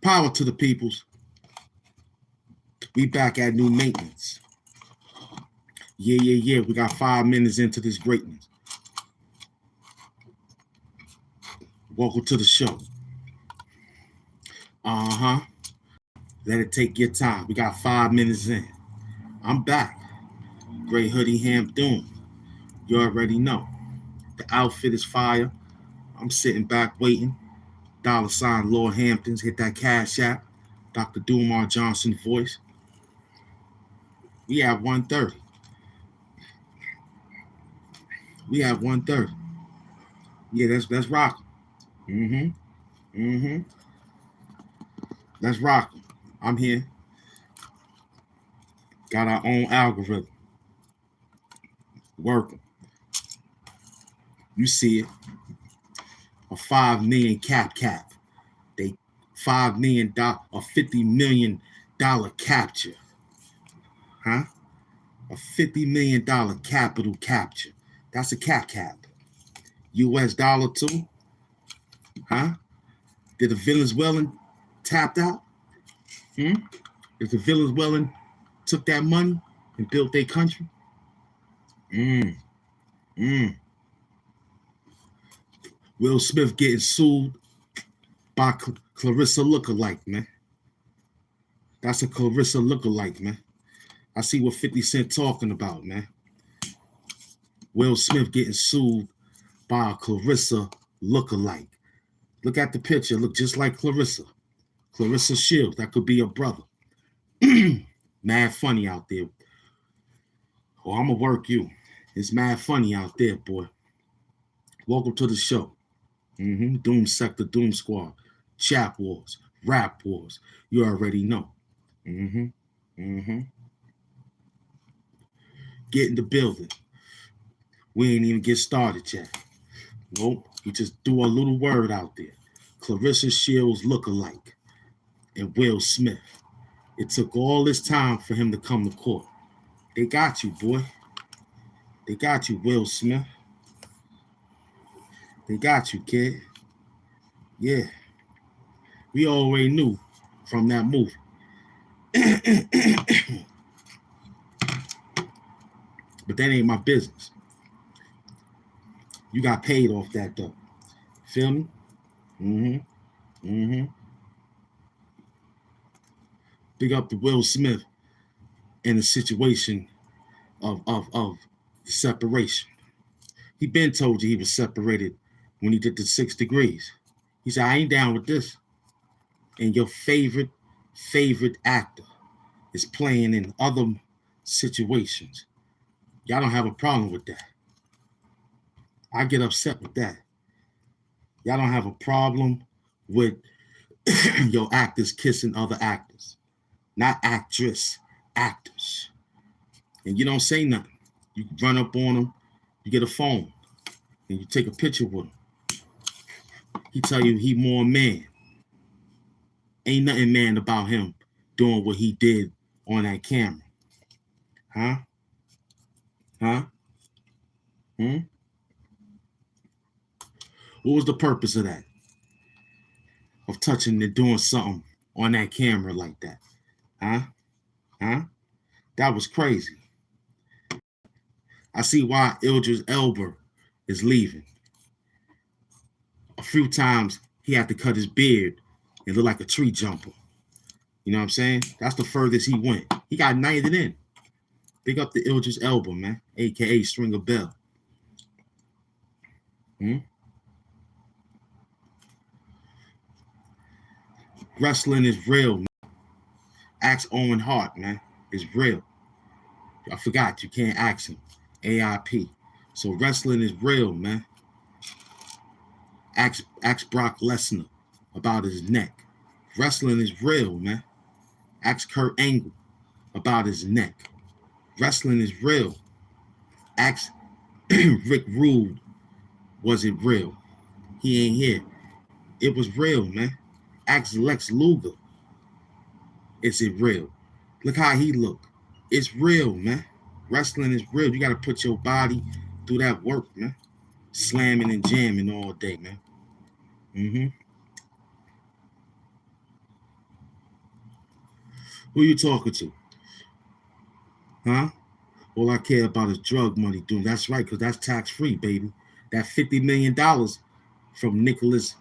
Power to the peoples. We back at new maintenance. Yeah. We got 5 minutes into this greatness. Welcome to the show. Let it take your time. We got 5 minutes in. I'm back. Gray hoodie, HAMP Doom. You already know. The outfit is fire. I'm sitting back waiting. $ Lord Hamptons. Hit that cash app. Dr. Dumar Johnson voice. We have 1:30. Yeah, that's rocking. Let's rock. I'm here. Got our own algorithm. Working. You see it. A 5 million cap. They $5 million or $50 million capture. A $50 million capital capture. That's a cap. US dollar too. Did the Venezuelan tapped out? If the Venezuelan took that money and built their country? Will Smith getting sued by Clarissa lookalike, man. That's a Clarissa lookalike, man. I see what 50 Cent talking about, man. Will Smith getting sued by a Clarissa lookalike. Look at the picture. Look just like Clarissa. Clarissa Shields. That could be a brother. Mad funny out there. Oh, I'm going to work you. It's mad funny out there, boy. Welcome to the show. Doom Sector, Doom Squad. Chat Wars. Rap Wars. You already know. Get in the building. We ain't even get started yet. Nope. We just threw a little word out there. Clarissa Shields lookalike and Will Smith. It took all this time for him to come to court. They got you, boy. They got you, Will Smith. They got you, kid. Yeah. We already knew from that movie. But that ain't my business. You got paid off that, though. Feel me? Big up to Will Smith in the situation of the separation. He been told you he was separated when he did the 6 degrees. He said, I ain't down with this. And your favorite actor is playing in other situations. Y'all don't have a problem with that. I get upset with that. Y'all don't have a problem with your actors kissing other actors. Not actress, actors. And you don't say nothing. You run up on them, you get a phone, and you take a picture with him. He tell you he more man. Ain't nothing man about him doing what he did on that camera. Huh? Huh? Hmm? What was the purpose of that? Of touching and doing something on that camera like that? Huh? Huh? That was crazy. I see why Idris Elba is leaving. A few times he had to cut his beard and look like a tree jumper. You know what I'm saying? That's the furthest he went. He got knighted in. Big up the Idris Elba, man, aka Stringer Bell. Hmm? Wrestling is real, man. Ask Owen Hart, man. It's real. I forgot you can't ask him. AIP. So wrestling is real, man. Ask Brock Lesnar about his neck. Wrestling is real, man. Ask Kurt Angle about his neck. Wrestling is real. Ask Rick Rude, was it real? He ain't here. It was real, man. Ask Lex Luger, is it real? Look how he look. It's real, man. Wrestling is real. You got to put your body through that work, man. Slamming and jamming all day, man. Mm-hmm. Who you talking to? Huh? All I care about is drug money, dude. That's right, because that's tax-free, baby. That $50 million from Nicholas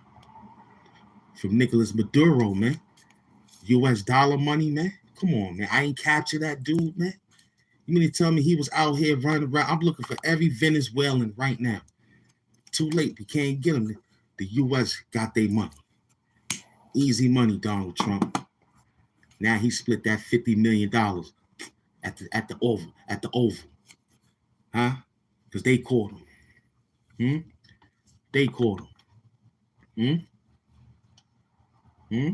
Maduro, man. US dollar money, man. Come on, man. I ain't capture that dude, man. You mean to tell me he was out here running around? I'm looking for every Venezuelan right now. Too late. You can't get them. The US got their money. Easy money, Donald Trump. Now he split that $50 million at the Oval. Huh? Because they caught him. Hmm? They caught him. Hmm? Hmm?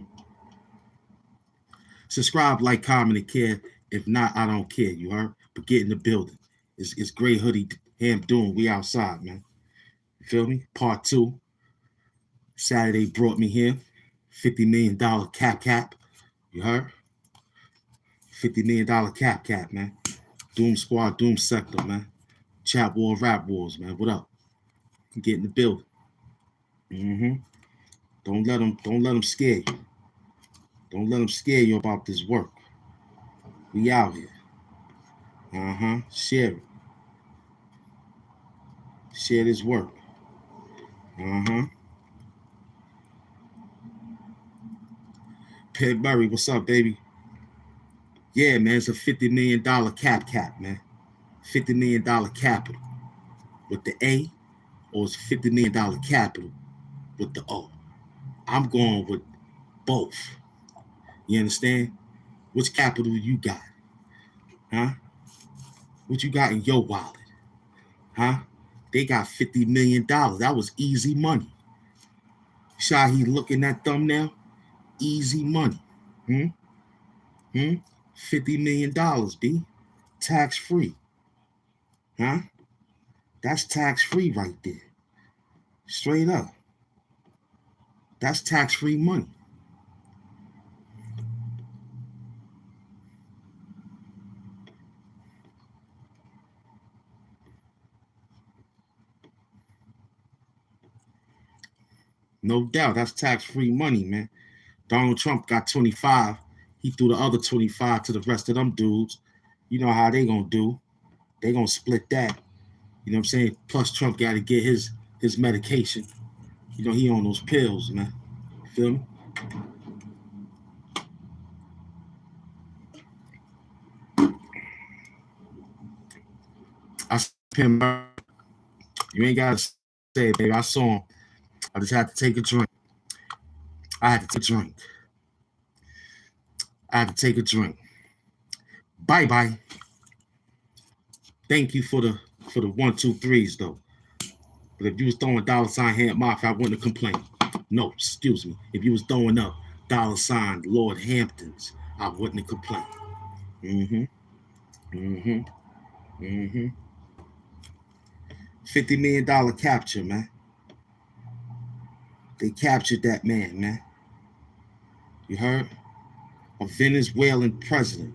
Subscribe, like, comment, and care. If not, I don't care. You heard? But get in the building. It's Gray Hoodie Hamp doing. We outside, man. You feel me? Part 2. Saturday brought me here. $50 million cap. You heard? $50 million cap, man. Doom Squad, Doom Sector, man. Chat War, Rap Wars, man. What up? Get in the building. Mm-hmm. Don't let them scare you. Don't let them scare you about this work. We out here. Uh-huh. Share it. Share this work. Uh-huh. Pitt Murray, what's up, baby? Yeah, man, it's a $50 million cap, man. $50 million capital with the A, or it's $50 million capital with the O. I'm going with both. You understand? Which capital you got? Huh? What you got in your wallet? Huh? They got $50 million. That was easy money. Shahi looking at thumbnail? Easy money. Hmm? Hmm? $50 million, B. Tax free. Huh? That's tax free right there. Straight up. That's tax free money. No doubt. That's tax free money, man. Donald Trump got 25. He threw the other 25 to the rest of them dudes. You know how they gonna do. They gonna split that. You know what I'm saying? Plus Trump got to get his medication. You know, he on those pills, man. You feel me? I saw him. You ain't gotta say it, baby. I saw him. I just had to take a drink. I had to take a drink. I had to take a drink. Bye. Thank you for the 1, 2, 3s though. But if you was throwing $ Hamp Mafia, I wouldn't have complained. No, excuse me. If you was throwing up $ Lord Hamptons, I wouldn't have complained. Mm-hmm. Mm-hmm. Mm-hmm. $50 million capture, man. They captured that man. You heard? A Venezuelan president.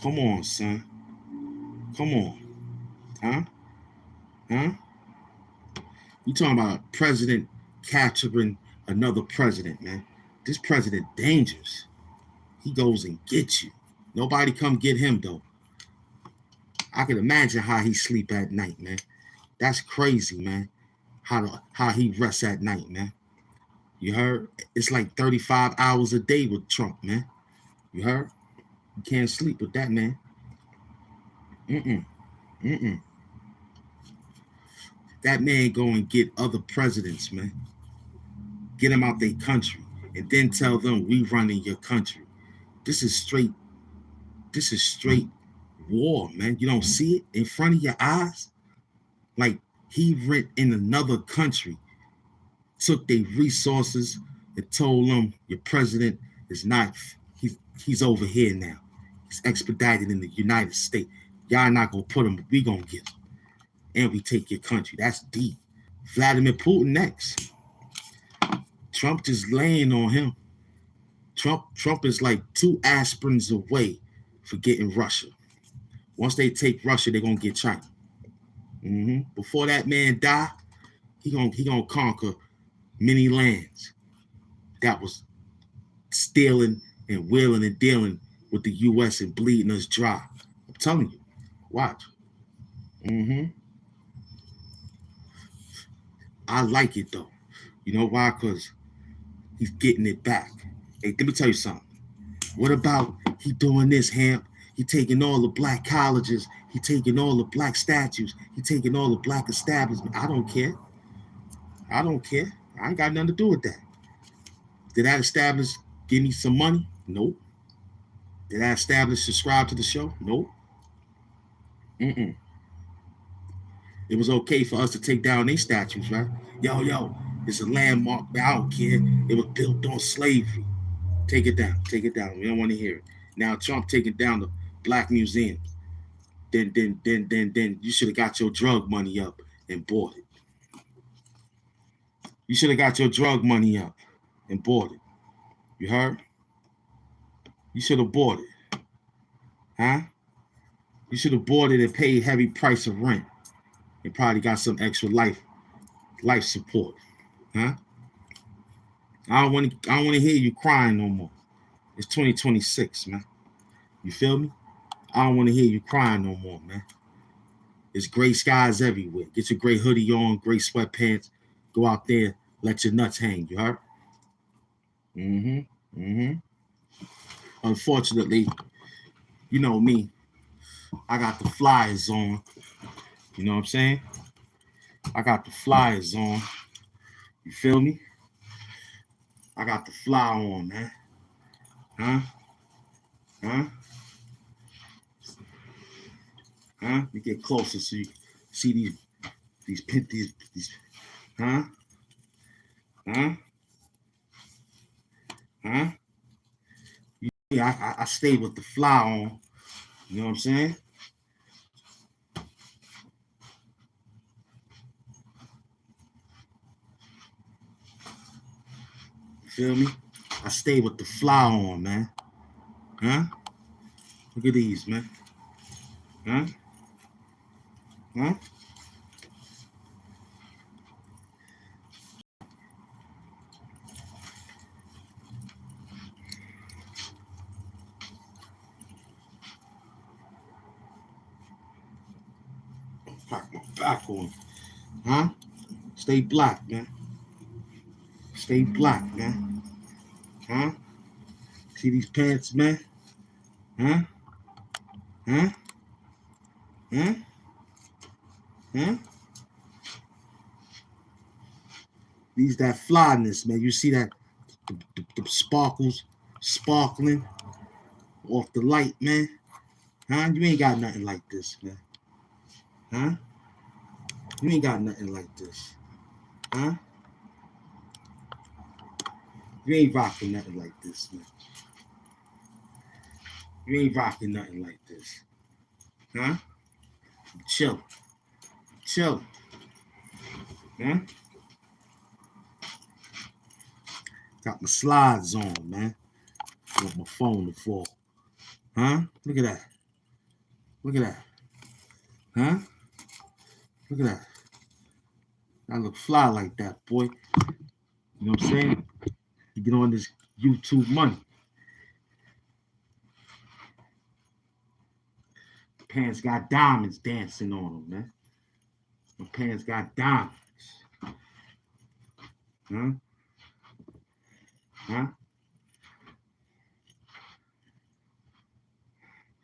Come on, son. Come on. Huh? Huh? You talking about a president capturing another president, man. This president dangerous. He goes and gets you. Nobody come get him, though. I can imagine how he sleep at night, man. That's crazy, man. How he rests at night, man. You heard? It's like 35 hours a day with Trump, man. You heard? You can't sleep with that, man. Mm-mm. Mm-mm. That man go and get other presidents, man. Get them out their country. And then tell them we running your country. This is straight war, man. You don't see it in front of your eyes? Like he went in another country, took their resources, and told them your president is not, he's over here now. He's expedited in the United States. Y'all not gonna put him, we gonna get him. And we take your country. That's deep. Vladimir Putin next. Trump just laying on him. Trump is like 2 aspirins away for getting Russia. Once they take Russia, they're gonna get China. Before that man die, he gonna conquer many lands that was stealing and wheeling and dealing with the U.S. and bleeding us dry. I'm telling you, watch. I like it though. You know why? Because he's getting it back. Hey, let me tell you something. What about he doing this, Hamp? He taking all the black colleges. He taking all the black statues. He taking all the black establishments. I don't care. I don't care. I ain't got nothing to do with that. Did that establish give me some money? Nope. Did that establish subscribe to the show? Nope. Mm-mm. It was okay for us to take down these statues, right? Yo, it's a landmark. I don't care. It was built on slavery. Take it down. Take it down. We don't want to hear it. Now Trump taking down the black museums. Then you should have got your drug money up and bought it. You should have got your drug money up and bought it. You heard? You should have bought it. Huh? You should have bought it and paid heavy price of rent. And probably got some extra life support. Huh? I don't want to hear you crying no more. It's 2026, man. You feel me? I don't want to hear you crying no more, man. There's gray skies everywhere. Get your gray hoodie on, gray sweatpants. Go out there, let your nuts hang. You heard? Unfortunately, you know me. I got the flyers on. You know what I'm saying? I got the flyers on. You feel me? I got the fly on, man. Huh? You get closer so you see these huh? Yeah, I stay with the fly on. You know what I'm saying? You feel me? I stay with the fly on, man. Huh? Look at these, man. Huh? Pack my back on. Huh? Stay black, man. Stay black, man. Huh? See these pants, man? Huh? Huh? Huh? Huh? These that flyness, man. You see that the sparkles sparkling off the light, man? Huh? You ain't got nothing like this, man. Huh? You ain't got nothing like this. Huh? You ain't rocking nothing like this, man. You ain't rocking nothing like this. Huh? Chill. Chill. Huh? Got my slides on, man. Want my phone to fall. Huh? Look at that. Look at that. Huh? Look at that. I look fly like that, boy. You know what I'm saying? You get on this YouTube money. Pants got diamonds dancing on them, man. My pants got diamonds. Huh? Huh?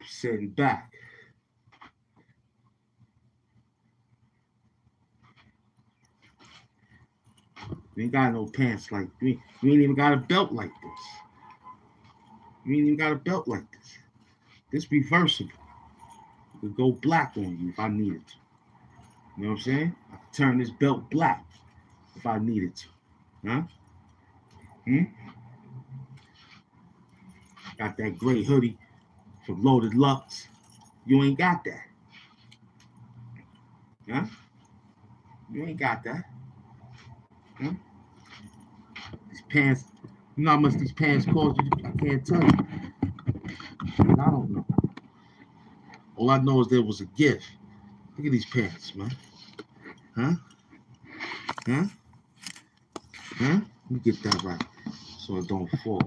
Sitting back. You ain't got no pants like me. You ain't even got a belt like this. You ain't even got a belt like this. This reversible. It could go black on you if I needed to. You know what I'm saying? I could turn this belt black if I needed to. Huh? Hmm? Got that gray hoodie from Loaded Lux. You ain't got that. Huh? You ain't got that. Huh? These pants, you know how much these pants cost you? I can't tell you. I don't know. All I know is there was a gift. Look at these pants, man. Huh? Huh? Huh? Let me get that right so it don't fall.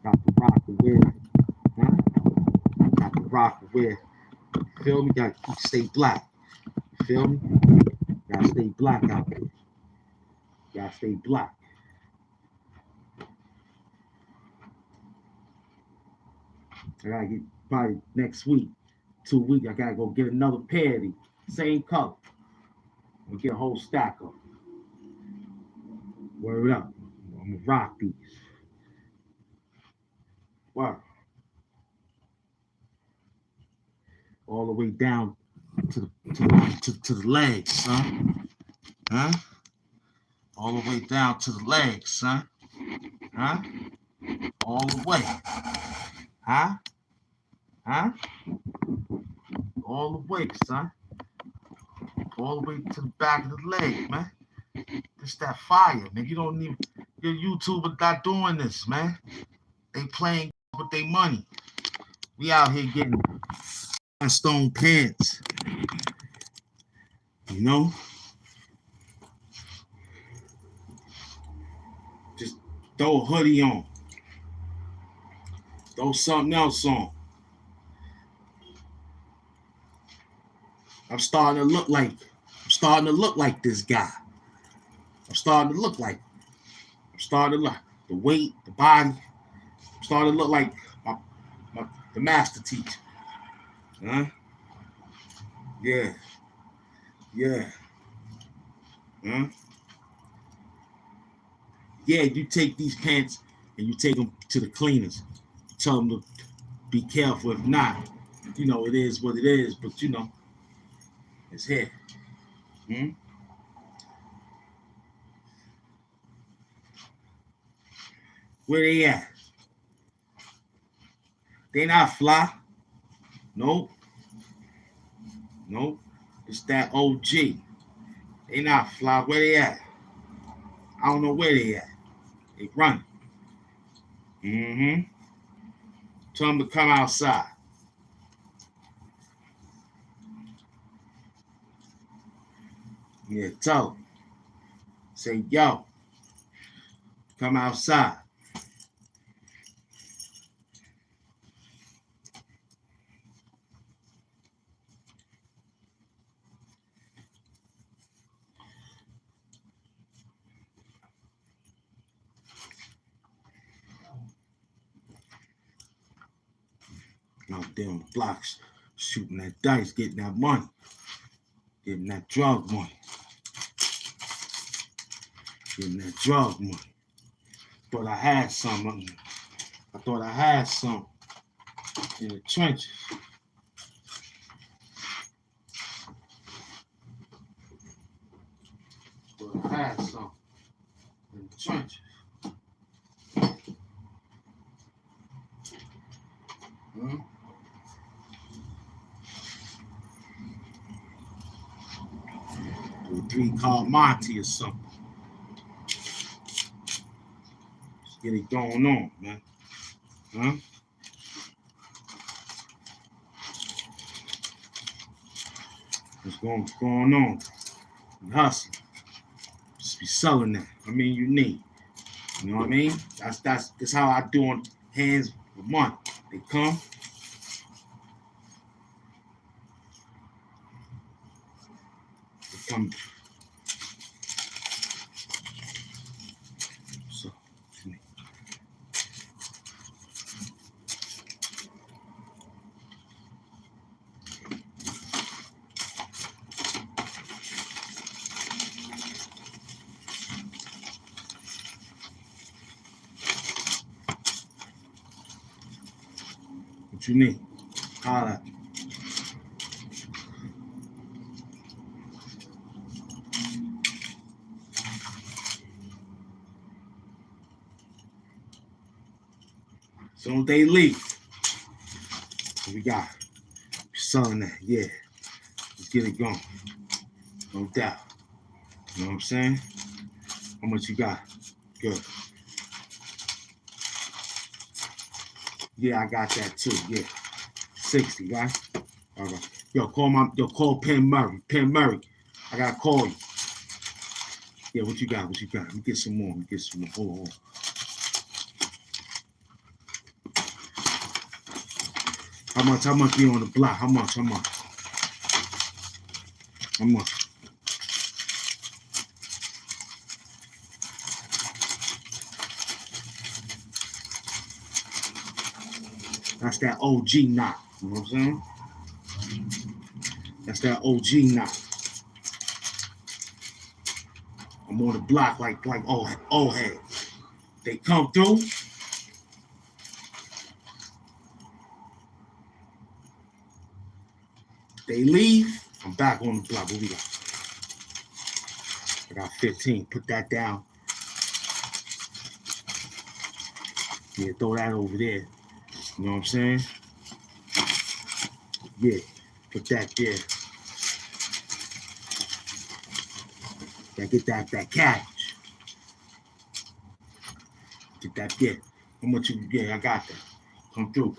Got the rock to wear. Huh? Got the rock to wear. Feel me? Gotta stay black. Feel me? Gotta stay black out there. Gotta stay black. I gotta get probably next week, 2 weeks. I gotta go get another pair of these. Same color. We'll get a whole stack of them. Word up. I'm gonna rock these. Wow. All the way down to the legs, son. Huh? All the way down to the legs, son. Huh? All the way. Huh? Huh? All the way, son. All the way to the back of the leg, man. It's that fire, man. You don't even, your YouTubers not doing this, man. They playing with their money. We out here getting stone pants. You know? Just throw a hoodie on. Throw something else on. I'm starting to look like this guy. I'm starting to look like the weight, the body. I'm starting to look like the master teacher. Huh? Yeah. Yeah. Huh? Yeah, you take these pants and you take them to the cleaners. Tell them to be careful. If not, you know, it is what it is, but you know, it's here. Hmm? Where they at? They not fly. Nope. Nope. It's that OG. They not fly. Where they at? I don't know where they at. They running. Mm-hmm. Tell them to come outside. Yeah, tell them. Say, yo, come outside. Out there on the blocks, shooting that dice, getting that money, getting that drug money, getting that drug money. Thought I had some. I thought I had some in the trenches. Thought I had some in the trenches. Hmm? 3 called Monty or something. Let's get it going on, man. Huh? What's going on? You hustle. Just be selling that. I mean, you need. You know what I mean? That's how I do on hands with money. They come. They come. So, what you need? Holla. So they leave. So we got selling that. Yeah. Let's get it going. No doubt. You know what I'm saying? How much you got? Good. Yeah, I got that too. Yeah. 60, right? All right. Call Penn Murray. Penn Murray. I gotta call you. Yeah, what you got? What you got? Let me get some more. Hold on. How much be on the block? How much? That's that OG knot. You know what I'm saying? That's that OG knot. I'm on the block like old head. They come through. They leave. I'm back on the block. What we got? I got 15. Put that down. Yeah, throw that over there. You know what I'm saying? Yeah, put that there. Yeah, get that cash. Get that there. How much you get? I got that. Come through.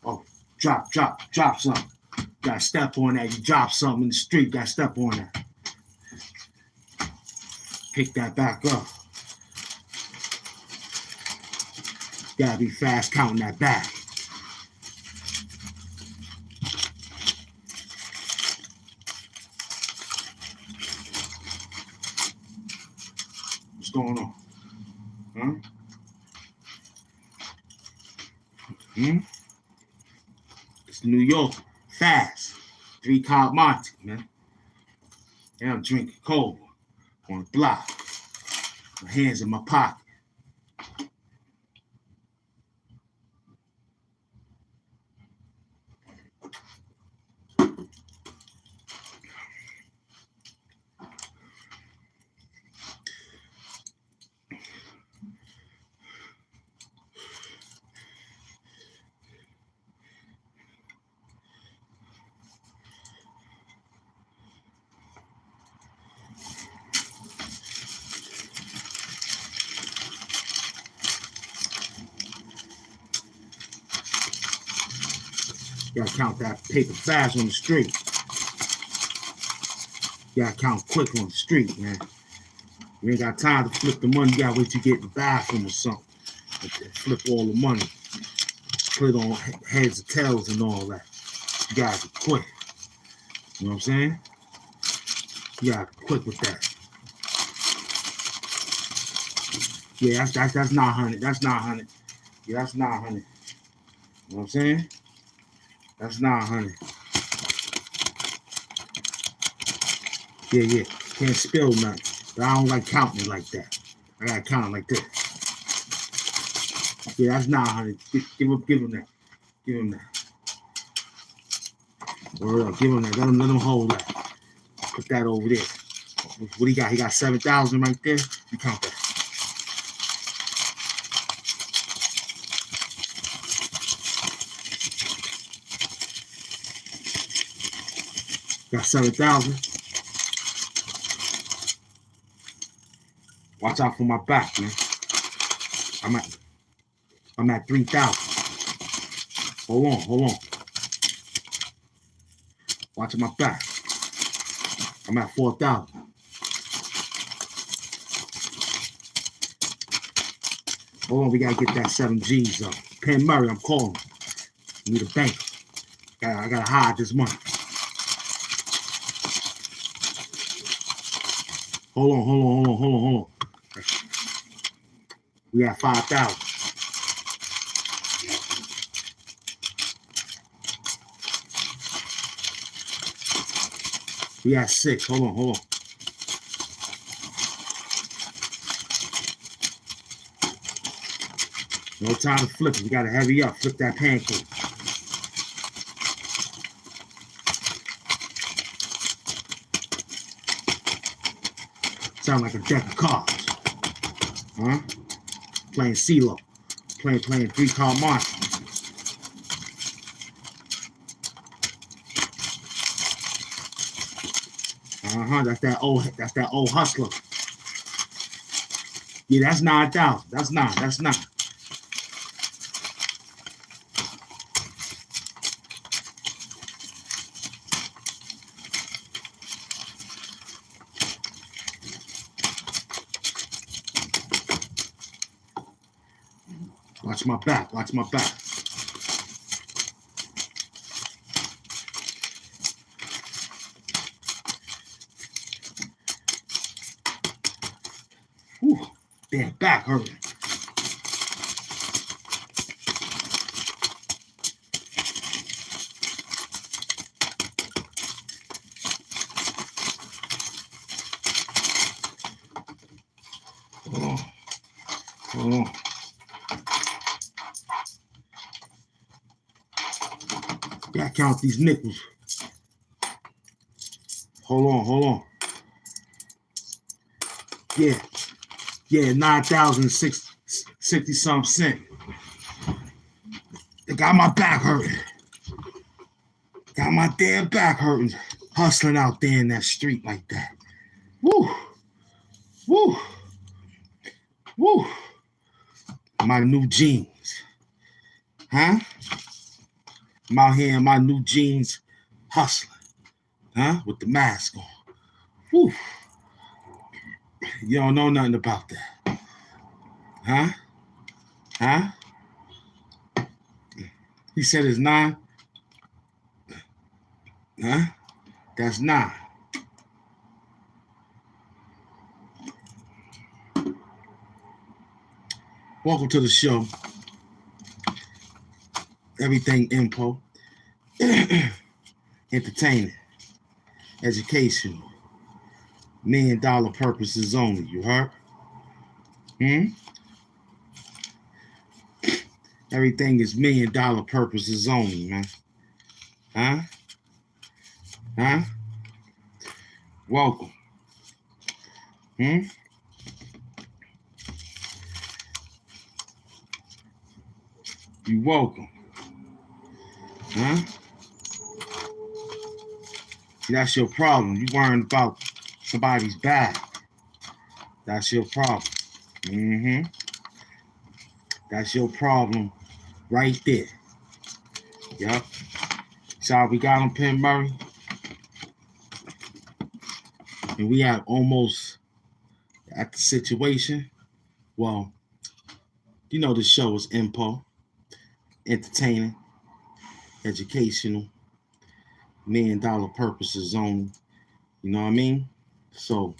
Oh, drop something. Gotta step on that. You drop something in the street, gotta step on that. Pick that back up. Gotta be fast counting that back. What's going on? Huh? It's New York. Fast. 3-card Monty, man. And I'm drinking cold on the block. My hands in my pocket. Gotta count that paper fast on the street. Gotta count quick on the street, man. You ain't got time to flip the money. You gotta wait till you get in the bathroom or something. Flip all the money. Put it on heads or tails and all that. You gotta be quick. You know what I'm saying? You gotta be quick with that. Yeah, that's not 100. That's not 100. Yeah, that's not 100. You know what I'm saying? That's not 100. Yeah. Can't spill nothing. But I don't like counting it like that. I gotta count it like this. Yeah, that's not 100. Give him that. Give him that. Word up, give him that. Let him hold that. Put that over there. What he got? He got 7,000 right there. You count that. Got 7,000. Watch out for my back, man. I'm at 3,000. Hold on. Watch my back. I'm at 4,000. Hold on, we gotta get that 7 G's up. Penn Murray, I'm calling. Need a bank. I gotta hide this money. Hold on. We at 5,000. We at 6. Hold on. No time to flip it. We gotta hurry up. Flip that pancake. Sound like a deck of cards. Huh? Playing CeeLo. Playing 3-card monster. That's that old hustler. Yeah, that's 9,000. That's 9. Watch my back. Whew, damn, back hurting. Hold on. Gotta count these nickels. Hold on. Yeah, 9,060 some cent. They got my back hurting. Got my damn back hurting. Hustling out there in that street like that. Woo. My new jeans. Huh? I'm out here in my new jeans hustling. Huh? With the mask on. Woo. You don't know nothing about that. Huh? He said it's 9. Huh? That's 9. Welcome to the show. Everything info. Entertaining. Educational. $1 million purposes only. You heard? Everything is $1 million purposes only, man. Huh? Welcome. You welcome. Huh? See, that's your problem. You worrying about somebody's back. That's your problem. That's your problem right there. Yup. So how we got on Penn Murray. And we have almost at the situation. Well, you know the show is info, entertaining, educational, $1 million purposes only. You know what I mean? So,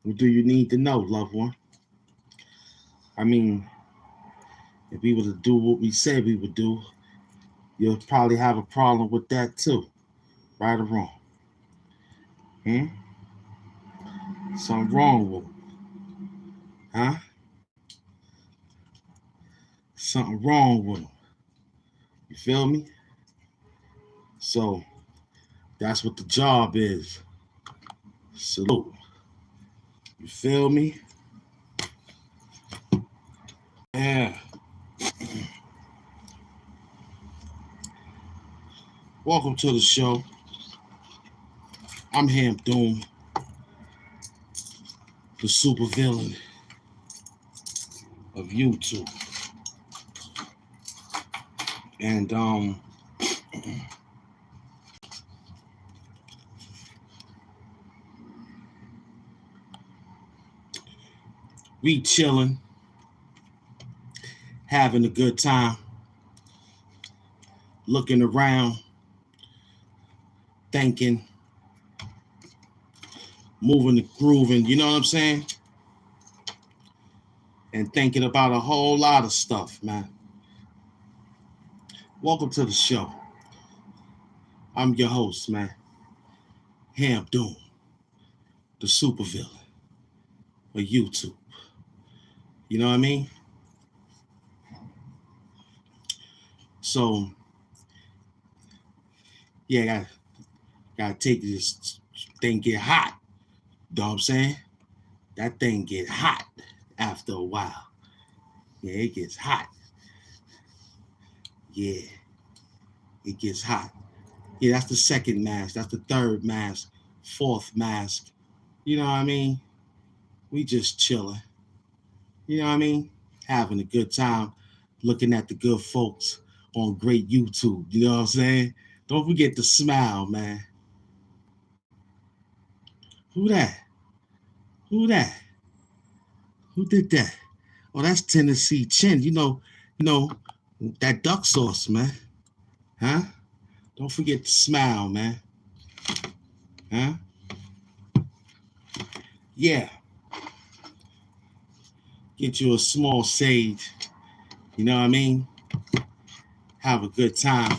what do you need to know, loved one? I mean, if we were to do what we said we would do, you'll probably have a problem with that too. Right or wrong? Something wrong with them. Huh? Something wrong with them. You feel me? So, that's what the job is. Salute. You feel me? Yeah. Welcome to the show. I'm HAMP Doom, the super villain. of YouTube. And we chilling, having a good time, looking around, thinking, moving and grooving, you know what I'm saying? And thinking about a whole lot of stuff, man. Welcome to the show. I'm your host, man. HAMP Doom, the supervillain of YouTube. You know what I mean? So, yeah, gotta take this thing get hot. You know what I'm saying? That thing get hot after a while. Yeah, it gets hot. Yeah, it gets hot. Yeah, that's the second mask. That's the third mask. Fourth mask. You know what I mean? We just chilling. You know what I mean? Having a good time, looking at the good folks on great YouTube. You know what I'm saying? Don't forget to smile, man. Who that? Who that? Who did that? Oh, that's Tennessee Chin. You know, that duck sauce, man. Huh? Don't forget to smile, man. Huh? Yeah. Get you a small sage. You know what I mean? Have a good time.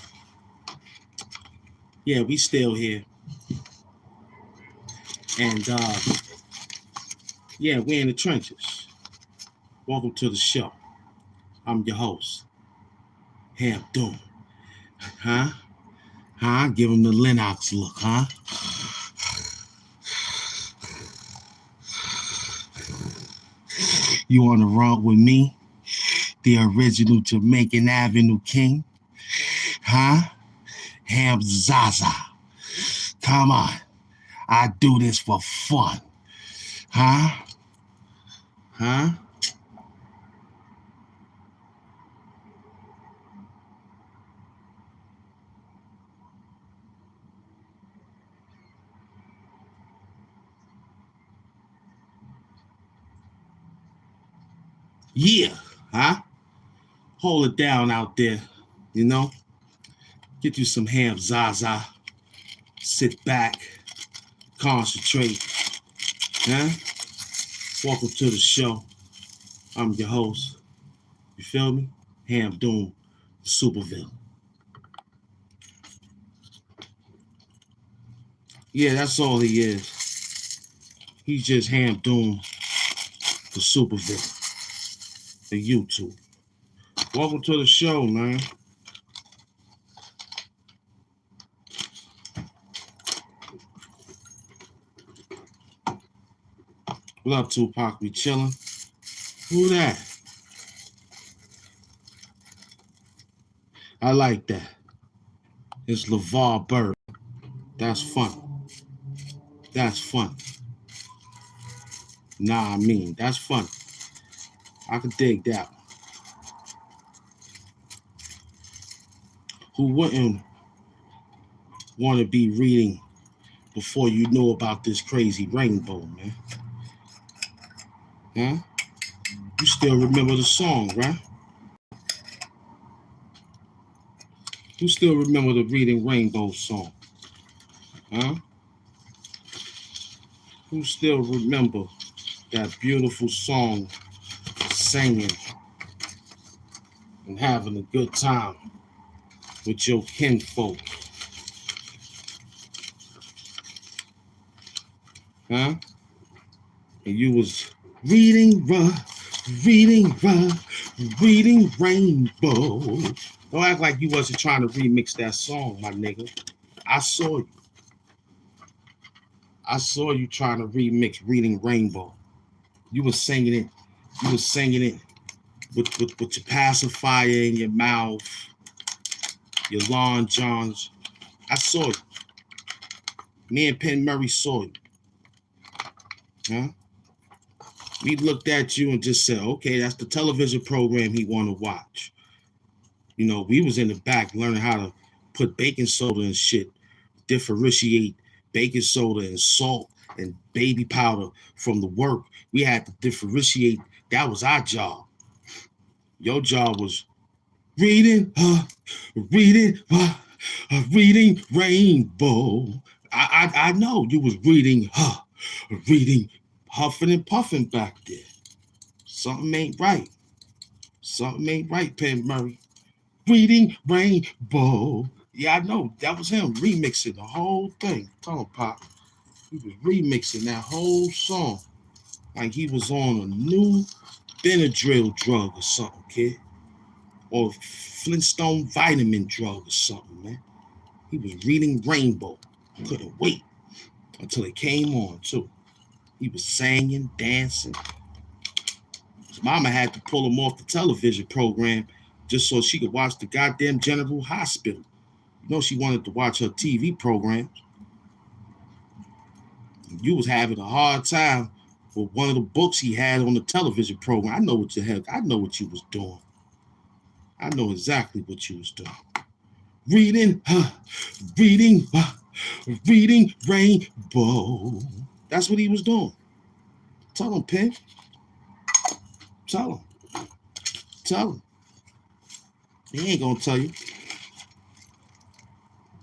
Yeah, we still here. And yeah, we're in the trenches. Welcome to the show. I'm your host, HAMP Doom. Huh? Huh? Give him the Lennox look, huh? You on the road with me? The original Jamaican Avenue King? Huh? Ham Zaza. Come on. I do this for fun. Huh? Huh? Yeah. Huh? Hold it down out there. You know? Get you some Ham Zaza. Sit back. Concentrate. Huh? Welcome to the show. I'm your host. You feel me? HAMP Doom, the supervillain. Yeah, that's all he is. He's just HAMP Doom, the supervillain, the YouTube. Welcome to the show, man. What up, Tupac? We chilling? Who that? I like that. It's LeVar Burton. That's fun. That's fun. Nah, I mean, that's fun. I could dig that. Who wouldn't want to be reading before you know about this crazy rainbow, man? Huh? You still remember the song, right? Who still remember the Reading Rainbow song? Huh? Who still remember that beautiful song, singing and having a good time with your kinfolk? Huh? And you was reading rainbow. Don't act like you wasn't trying to remix that song, my nigga. I saw you. I saw you trying to remix Reading Rainbow. You was singing it. You was singing it with your pacifier in your mouth, your Lon Johns. I saw you. Me and Penn Murray saw you. Huh? We looked at you and just said, okay, that's the television program he want to watch. You know, we was in the back learning how to put baking soda and shit, differentiate baking soda and salt and baby powder from the work. We had to differentiate. That was our job. Your job was reading, reading, reading Rainbow. I know you was reading, reading, huffing and puffing back there. Something ain't right. Something ain't right, Penn Murray. Reading Rainbow. Yeah, I know. That was him remixing the whole thing. Tell him, Pop. He was remixing that whole song like he was on a new Benadryl drug or something, kid. Or Flintstone vitamin drug or something, man. He was reading Rainbow. Couldn't wait until it came on, too. He was singing, dancing. His mama had to pull him off the television program just so she could watch the goddamn General Hospital. You know she wanted to watch her TV programs. You was having a hard time with one of the books he had on the television program. I know what the heck. I know what you was doing. I know exactly what you was doing. Reading, reading, reading Rainbow. That's what he was doing. Tell him, Penn. Tell him. Tell him. He ain't gonna tell you.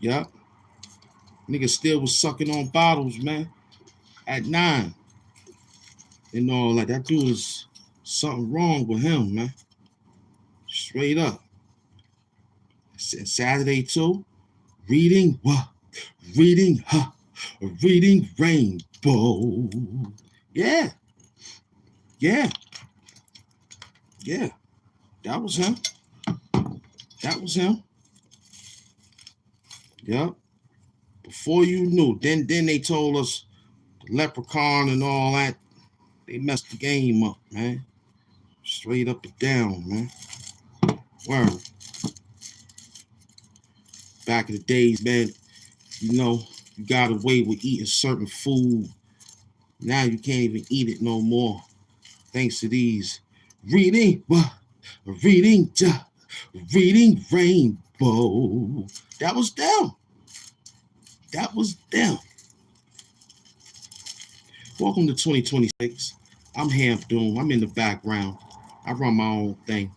Yep. Nigga still was sucking on bottles, man. At 9. And all like that dude is something wrong with him, man. Straight up. Saturday too. Reading what? Reading, reading Rainbow. Yeah. Yeah. Yeah. That was him. That was him. Yep. Before you knew, then they told us the leprechaun and all that. They messed the game up, man. Straight up and down, man. Word. Back in the days, man, you know, you got away with eating certain food. Now you can't even eat it no more. Thanks to these reading, reading, reading Rainbow. That was them. That was them. Welcome to 2026. I'm HAMP Doom. I'm in the background. I run my own thing.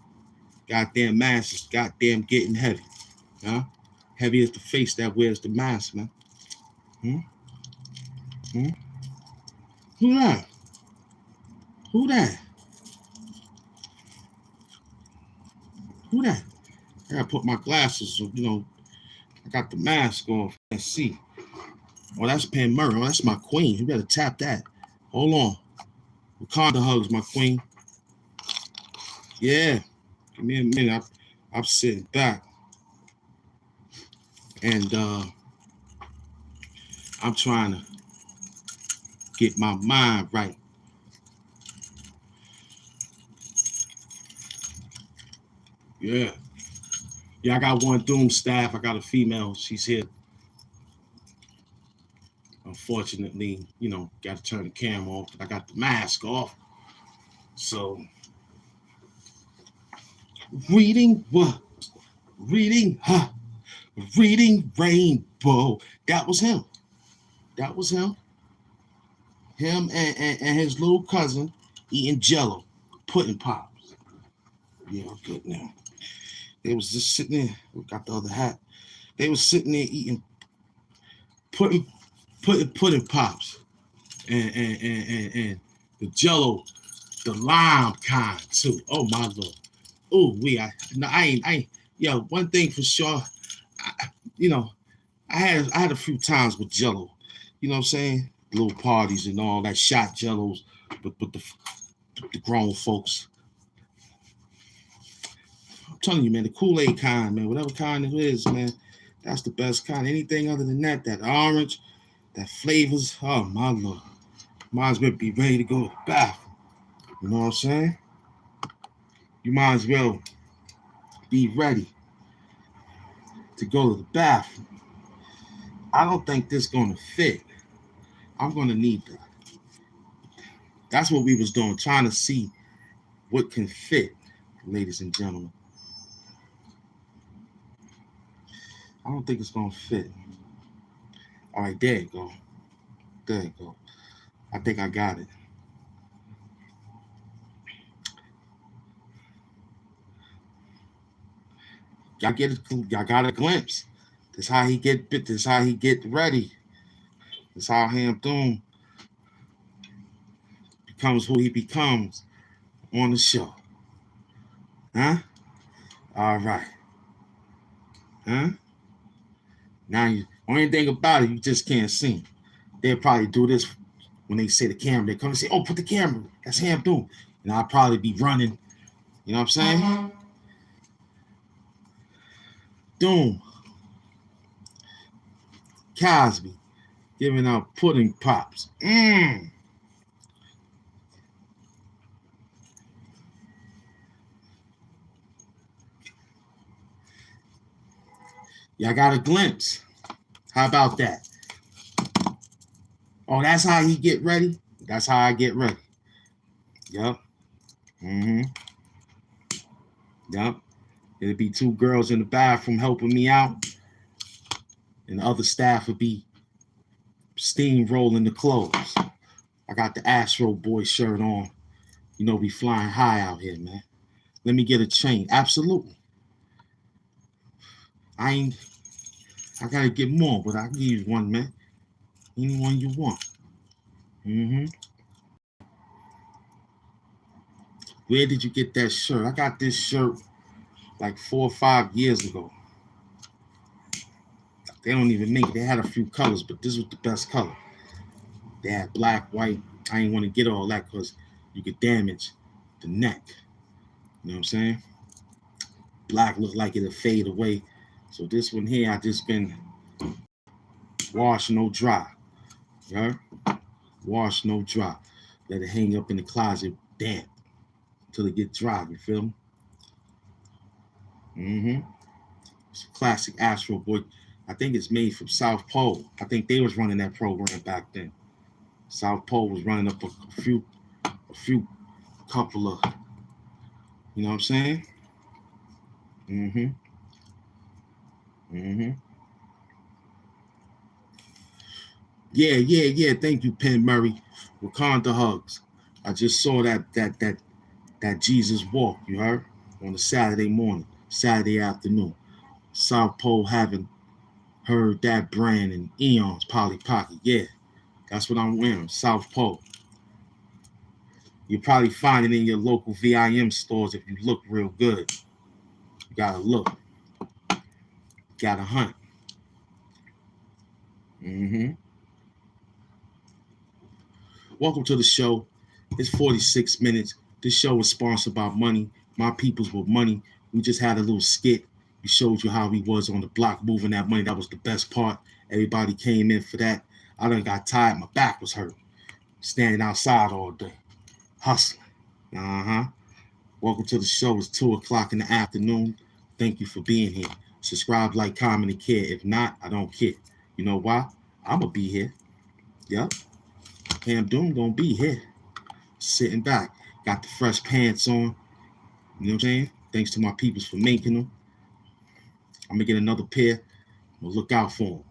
Goddamn mask is goddamn getting heavy. Huh? Heavy as the face that wears the mask, man. Hmm? Hmm? Who that? Who that? Who that? I gotta put my glasses so, you know, I got the mask off and see. Oh, that's Penn Murray. Oh, that's my queen. You better tap that. Hold on. Wakanda hugs, my queen. Yeah. Give me a minute. I'm sitting back. And I'm trying to get my mind right. Yeah. Yeah, I got one Doom staff. I got a female. She's here. Unfortunately, you know, got to turn the camera off. I got the mask off. So, reading what? Reading, reading Rainbow. That was him. That was him. Him and his little cousin eating Jello, pudding pops. Yeah, I'm good now. They was just sitting there. We got the other hat. They was sitting there eating pudding pops and the Jello, the lime kind too. Oh my lord. Oh, I ain't. Yo, one thing for sure. You know, I had a few times with Jello. You know what I'm saying? Little parties and all that shot Jellos, but the grown folks. I'm telling you, man, the Kool-Aid kind, man, whatever kind it is, man, that's the best kind. Anything other than that orange, that flavors, oh my lord. Might as well be ready to go to the bathroom. You know what I'm saying? You might as well be ready to go to the bathroom. I don't think this is gonna fit. I'm gonna need That's what we was doing, trying to see what can fit, ladies and gentlemen. I don't think it's gonna fit. All right, there you go. There you go. I think I got it. Y'all get it. Y'all got a glimpse. This how he get bit. This how he get ready. This how Ham Doom becomes who he becomes on the show. Huh? All right. Huh? Now you only thing about it, you just can't see. They'll probably do this when they say the camera. They come and say, "Oh, put the camera. That's Ham Doom." And I'll probably be running. You know what I'm saying? Doom. Cosby giving out pudding pops. Y'all got a glimpse. How about that? Oh, that's how he get ready? That's how I get ready. Yep. Yep. It'd be two girls in the bathroom helping me out. And the other staff would be steamrolling the clothes. I got the Astro Boy shirt on. You know, we flying high out here, man. Let me get a chain. Absolutely. I gotta get more, but I'll give you one, man. Any one you want. Where did you get that shirt? I got this shirt like 4 or 5 years ago. They don't even make it. They had a few colors, but this was the best color. They had black, white. I didn't want to get all that because you could damage the neck. You know what I'm saying? Black looked like it'll fade away. So this one here, I just been wash, no dry. Yeah? Wash, no dry. Let it hang up in the closet damp until it get dry. You feel me? It's a classic Astro Boy. I think it's made from South Pole. I think they was running that program back then. South Pole was running up a few couple of, you know what I'm saying? Yeah. Thank you, Penn Murray. Wakanda hugs. I just saw that Jesus walk, you heard? On a Saturday morning, Saturday afternoon. South Pole haven't heard that brand in eons, Polly Pocket. Yeah, that's what I'm wearing, South Pole. You'll probably find it in your local VIM stores if you look real good. You gotta look. You gotta hunt. Welcome to the show. It's 46 minutes. This show is sponsored by Money. My peoples with money. We just had a little skit. We showed you how we was on the block moving that money. That was the best part. Everybody came in for that. I done got tired. My back was hurt. Standing outside all day. Hustling. Welcome to the show. It's 2 o'clock in the afternoon. Thank you for being here. Subscribe, like, comment, and care. If not, I don't care. You know why? I'm going to be here. Yep. Ham Doom going to be here. Sitting back. Got the fresh pants on. You know what I'm saying? Thanks to my peoples for making them. I'm going to get another pair. We'll look out for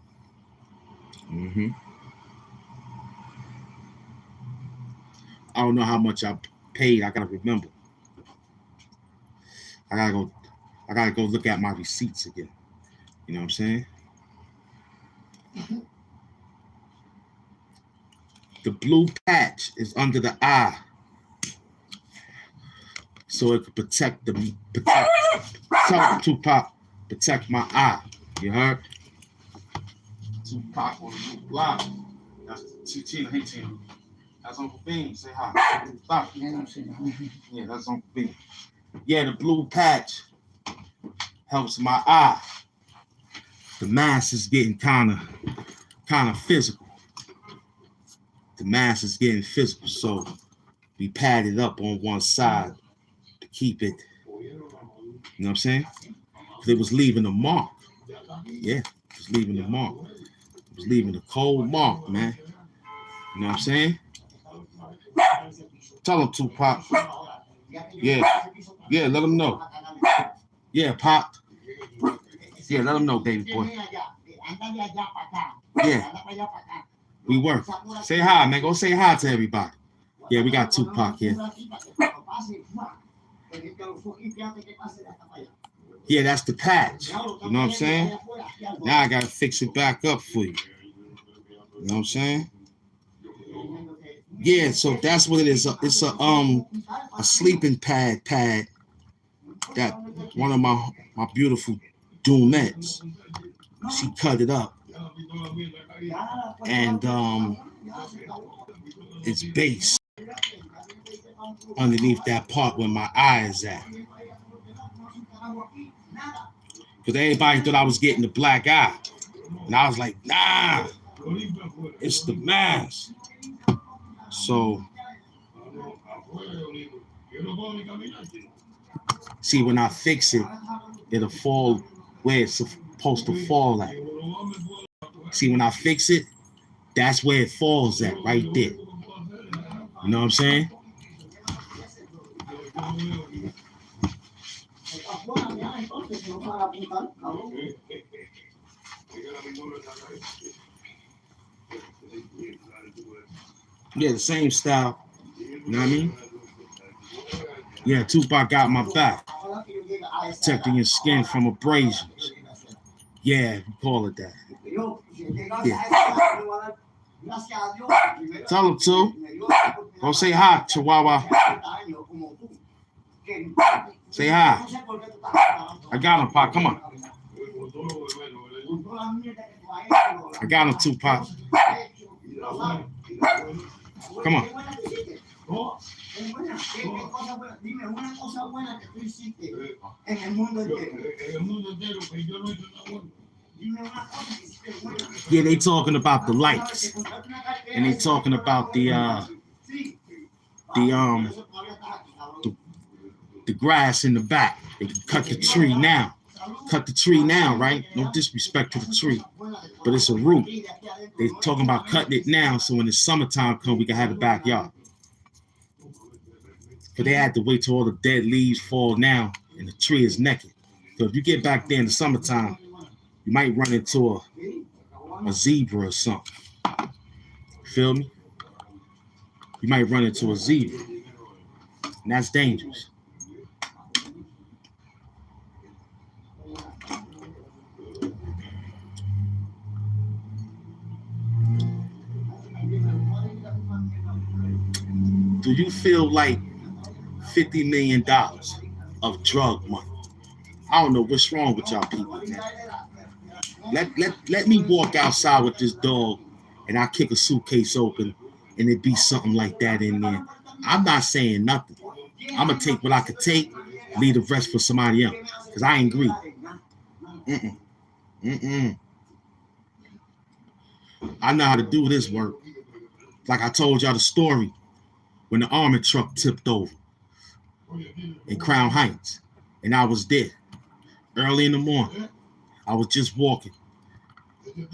them. I don't know how much I paid. I got to remember. I gotta go look at my receipts again. You know what I'm saying? The blue patch is under the eye, so it could protect Tupac, protect my eye. You heard? Tupac on the blue block. That's Tina. Hey Tina. That's Uncle Bean. Say hi. Stop. Yeah, that's Uncle Bean. Yeah, the blue patch helps my eye. The mask is getting kind of physical. The mask is getting physical, so we padded up on one side to keep it. You know what I'm saying? Because it was leaving a mark. Yeah, it was leaving a mark. It was leaving a cold mark, man. You know what I'm saying? Tell him to, Pop. Yeah. Yeah, let him know. Yeah, Pop. Yeah, let him know, baby boy. Yeah. We work. Say hi, man. Go say hi to everybody. Yeah, we got Tupac here. Yeah, that's the patch. You know what I'm saying? Now I gotta fix it back up for you. You know what I'm saying? Yeah, so that's what it is. It's a sleeping pad that one of my beautiful dunettes, she cut it up. And it's base underneath that part where my eye is at. Because everybody thought I was getting the black eye. And I was like, nah, it's the mask. So, see, when I fix it, it'll fall where it's supposed to fall at. See, when I fix it, that's where it falls at, right there. You know what I'm saying? Yeah, the same style. You know what I mean? Yeah, Tupac got my back. Protecting your skin from abrasions. Yeah, we call it that. Yeah. Tell him to. Go say hi, Chihuahua. Say hi. I got him, Pop. Come on. I got him, Tupac. Come on. Yeah, they talking about the lights, and they talking about the grass in the back. They can cut the tree now. Cut the tree now, right? No disrespect to the tree, but it's a root. They talking about cutting it now, so when the summertime comes, we can have the backyard. But they had to wait till all the dead leaves fall now, and the tree is naked. So if you get back there in the summertime, you might run into a zebra or something. Feel me? You might run into a zebra, and that's dangerous. Do you feel like $50 million of drug money? I don't know what's wrong with y'all people, man. Let me walk outside with this dog and I kick a suitcase open and it be something like that in there. I'm not saying nothing. I'm going to take what I could take, leave the rest for somebody else, because I ain't greedy. I know how to do this work. Like I told y'all the story when the armored truck tipped over in Crown Heights, and I was there early in the morning. I was just walking,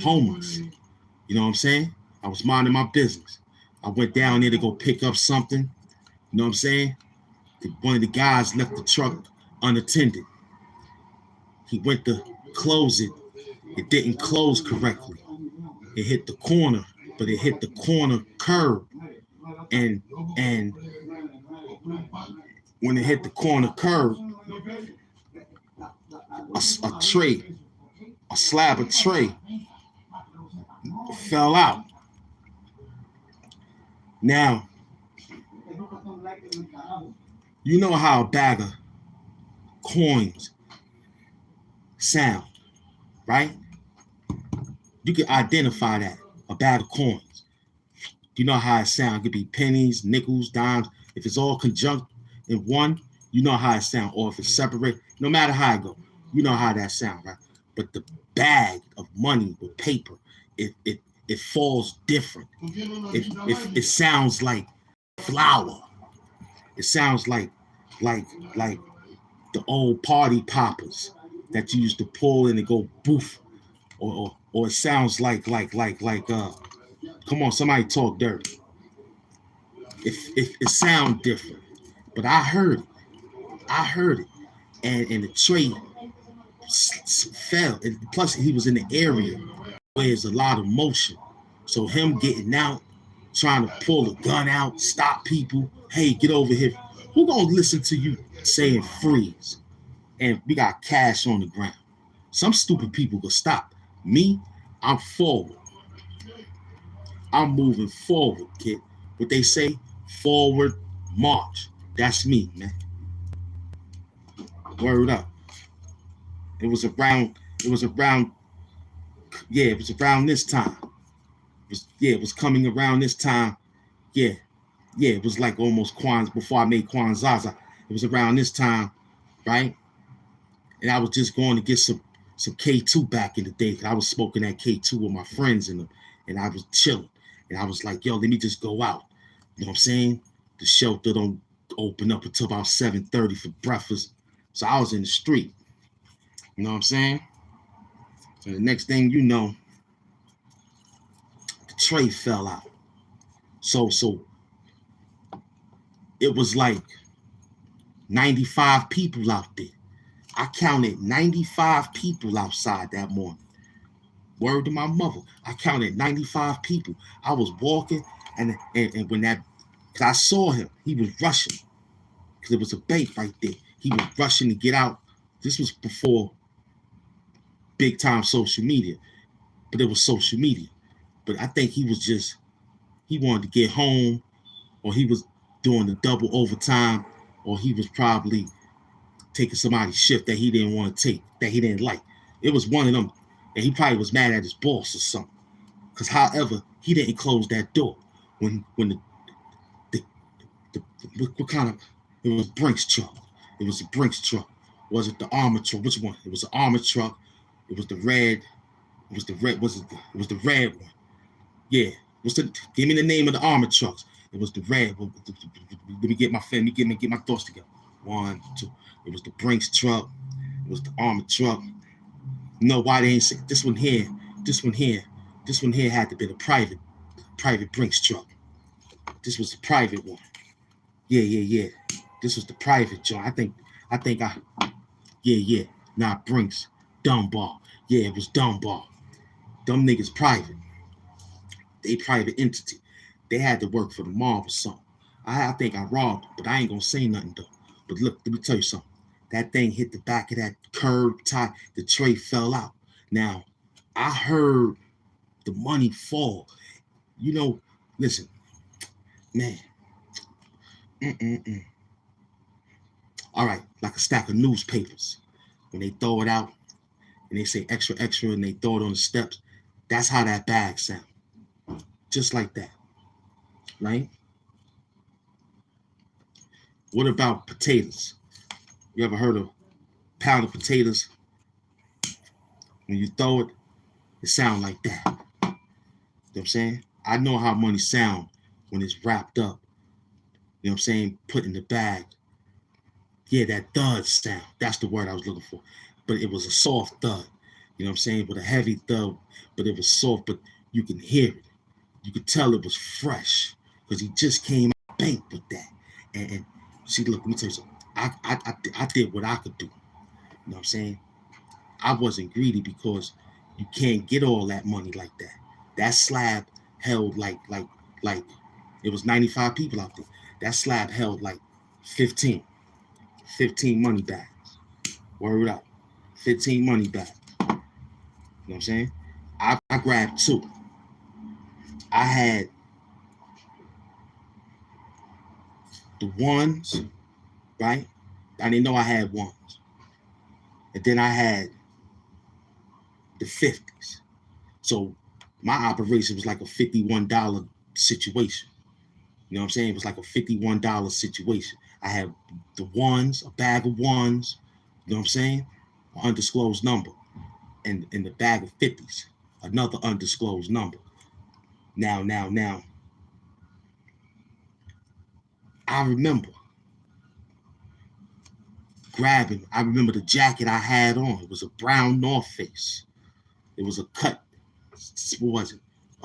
homeless. You know what I'm saying? I was minding my business. I went down there to go pick up something. You know what I'm saying? One of the guys left the truck unattended. He went to close it. It didn't close correctly. It hit the corner, but it hit the corner curb. And when it hit the corner curb, a tray, a slab of tray fell out. Now, you know how a bag of coins sound, right? You can identify that, a bag of coins. You know how it sounds. It could be pennies, nickels, dimes. If it's all conjunct in one, you know how it sounds. Or if it's separate, no matter how it goes, you know how that sounds, right? But the bag of money with paper, it falls different. It sounds like flour. It sounds like the old party poppers that you used to pull in and go boof, or it sounds like come on, somebody talk dirty. If it sound different, but I heard it. I heard it, and the tray fell. And plus, he was in the area where there's a lot of motion. So him getting out, trying to pull a gun out, stop people. Hey, get over here. Who gonna listen to you saying freeze? And we got cash on the ground. Some stupid people will stop. Me, I'm forward. I'm moving forward, kid. What they say, forward march. That's me, man. Word up. It was around, it was around, yeah, it was around this time. It was coming around this time. Yeah, it was like almost Kwanzaa, before I made Kwanzaa. It was around this time, right? And I was just going to get some K2 back in the day. I was smoking that K2 with my friends and I was chilling. And I was like, yo, let me just go out. You know what I'm saying? The shelter don't open up until about 7:30 for breakfast. So I was in the street. You know what I'm saying? So the next thing you know, the tray fell out. So it was like 95 people out there. I counted 95 people outside that morning. Word to my mother. I counted 95 people. I was walking, and when that, because I saw him, he was rushing, because there was a bank right there. He was rushing to get out. This was before big time social media, but it was social media. But I think he wanted to get home, or he was doing the double overtime, or he was probably taking somebody's shift that he didn't want to take, that he didn't like. It was one of them. And he probably was mad at his boss or something. Because however, he didn't close that door. When what kind of, it was Brinks truck. It was a Brinks truck. Was it the armor truck? Which one? It was the armor truck. It was the red. It was the red. It was the red one. Yeah. Give me the name of the armor trucks. It was the red. Let me get my thoughts together. 1, 2. It was the Brinks truck. It was the armor truck. No, why they ain't say this one here? This one here had to be the private Brinks truck. This was the private one. Yeah. This was the private joint. Yeah. Not Brinks. Dunbar. Yeah, it was Dunbar. Them niggas private. They private entity. They had to work for the mob or something. I think I robbed them, but I ain't gonna say nothing though. But look, let me tell you something. That thing hit the back of that curb tie. The tray fell out. Now, I heard the money fall. You know, listen, man. All right, like a stack of newspapers. When they throw it out and they say extra, extra, and they throw it on the steps, that's how that bag sound. Just like that, right? What about potatoes? You ever heard of a pound of potatoes? When you throw it, it sound like that. You know what I'm saying? I know how money sound when it's wrapped up. You know what I'm saying? Put in the bag. Yeah, that thud sound. That's the word I was looking for. But it was a soft thud. You know what I'm saying? But a heavy thud, but it was soft, but you can hear it. You could tell it was fresh because he just came out bank with that. And see, look, let me tell you something. I did what I could do. You know what I'm saying? I wasn't greedy because you can't get all that money like that. That slab held like it was 95 people out there. That slab held like 15 money bags. Word up. 15 money bags. You know what I'm saying? I grabbed 2. I had the ones, right? I didn't know I had ones. And then I had the 50s. So my operation was like a $51 situation. You know what I'm saying? It was like a $51 situation. I had the ones, a bag of ones, you know what I'm saying? An undisclosed number. And in the bag of 50s, another undisclosed number. Now, I remember grabbing, I remember the jacket I had on. It was a brown North Face. It was a cut, what was it?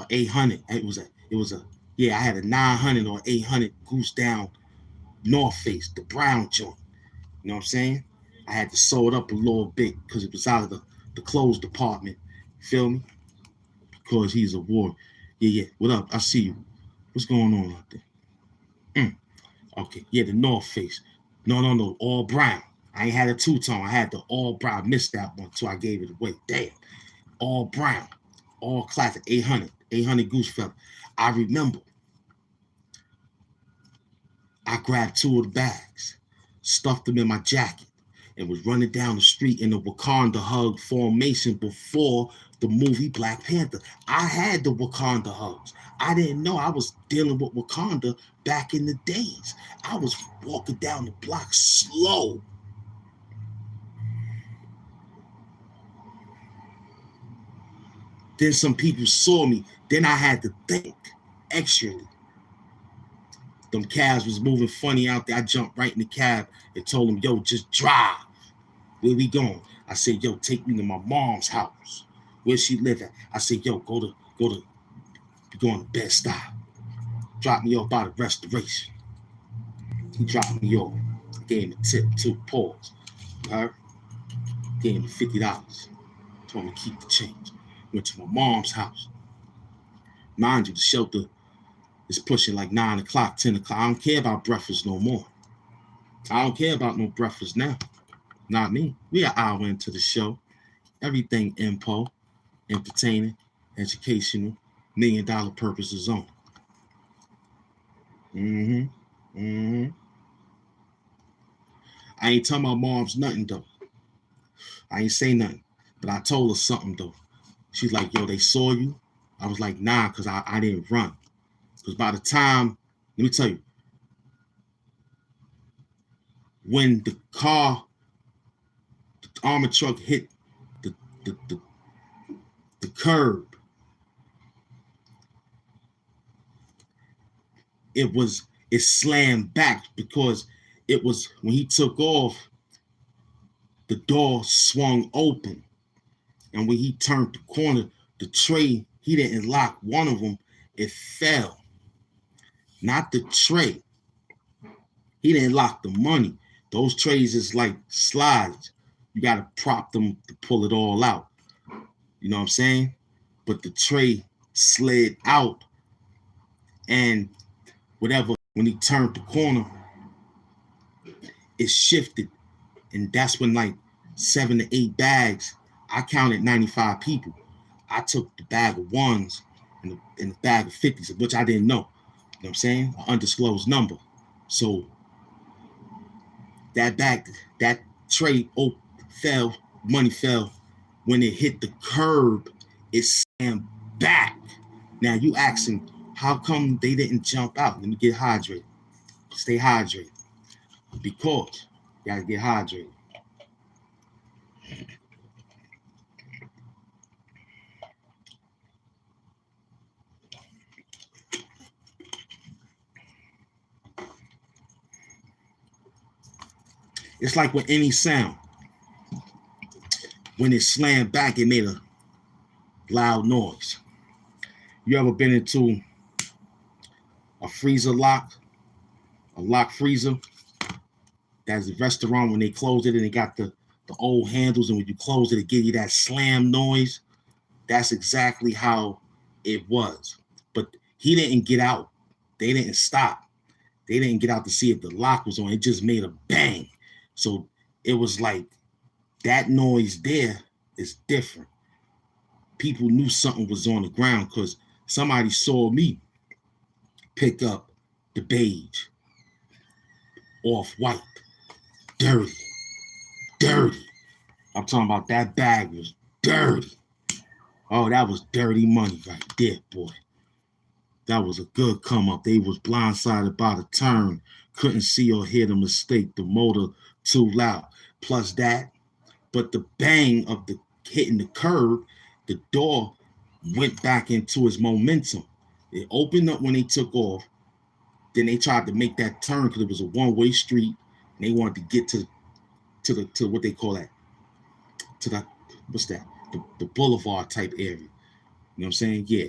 800. It was a Yeah, I had a 900 or 800 goose down North Face, the brown joint. You know what I'm saying? I had to sew it up a little bit because it was out of the clothes department. Feel me? Because he's a war. Yeah. What up? I see you. What's going on out there? Okay. Yeah, the North Face. No. All brown. I ain't had a two-tone. I had the all brown. I missed that one, so I gave it away. Damn. All brown. All classic. 800. 800 goose feather. I remember I grabbed two of the bags, stuffed them in my jacket, and was running down the street in the Wakanda hug formation before the movie Black Panther. I had the Wakanda hugs. I didn't know I was dealing with Wakanda back in the days. I was walking down the block slow. Then some people saw me. Then I had to think extra. Them cabs was moving funny out there. I jumped right in the cab and told them, yo, just drive. Where we going? I said, yo, take me to my mom's house. Where she live at? I said, yo, go to, we going to Bed-Stuy. Drop me off by the Restoration. He dropped me off. Gave him a tip, 2 pause. Her gave him $50. Told him to keep the change. Went to my mom's house. Mind you, the shelter is pushing like 9 o'clock, 10 o'clock. I don't care about breakfast no more. I don't care about no breakfast now. Not me. We an hour into the show. Everything info, entertaining, educational, $1 million purposes on. I ain't tell my moms nothing though. I ain't say nothing. But I told her something though. She's like, yo, they saw you. I was like, nah, because I didn't run. Because by the time, let me tell you, when the armored truck hit the curb, it slammed back because it was when he took off, the door swung open. And when he turned the corner, the tray, he didn't lock one of them, it fell. Not the tray. He didn't lock the money. Those trays is like slides. You got to prop them to pull it all out. You know what I'm saying? But the tray slid out and whatever, when he turned the corner, it shifted. And that's when like 7 to 8 bags, I counted 95 people. I took the bag of ones and the bag of 50s, which I didn't know. You know what I'm saying? An undisclosed number. So that tray fell, money fell. When it hit the curb, it slammed back. Now you asking, how come they didn't jump out? Let me get hydrated. Stay hydrated. Because you gotta get hydrated. It's like with any sound. When it slammed back, it made a loud noise. You ever been into a freezer lock, a lock freezer? That's a restaurant when they close it and they got the old handles, and when you close it, it gives you that slam noise. That's exactly how it was. But he didn't get out. They didn't stop. They didn't get out to see if the lock was on. It just made a bang. So it was like that noise there is different. People knew something was on the ground because somebody saw me pick up the beige, off-white, dirty. I'm talking about that bag was dirty. Oh, that was dirty money right there, boy. That was a good come up. They was blindsided by the turn. Couldn't see or hear the mistake. The motor too loud. Plus that, but the bang of the hitting the curb, the door went back into its momentum. It opened up when they took off. Then they tried to make that turn because it was a one-way street, and they wanted to get to what they call that, to the what's that, the boulevard type area. You know what I'm saying? Yeah,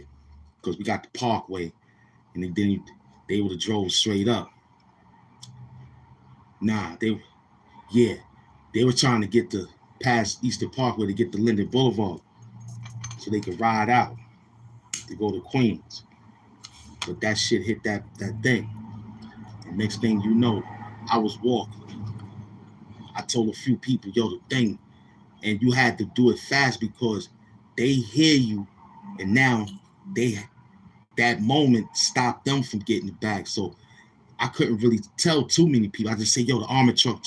because we got the parkway and then they would have drove straight up. Nah, they were trying to get to past Eastern Parkway to get to Linden Boulevard so they could ride out to go to Queens. But that shit hit that thing. And next thing you know, I was walking. I told a few people, yo, the thing, and you had to do it fast because they hear you, and now that moment stopped them from getting it back. So I couldn't really tell too many people. I just say, yo, the armor truck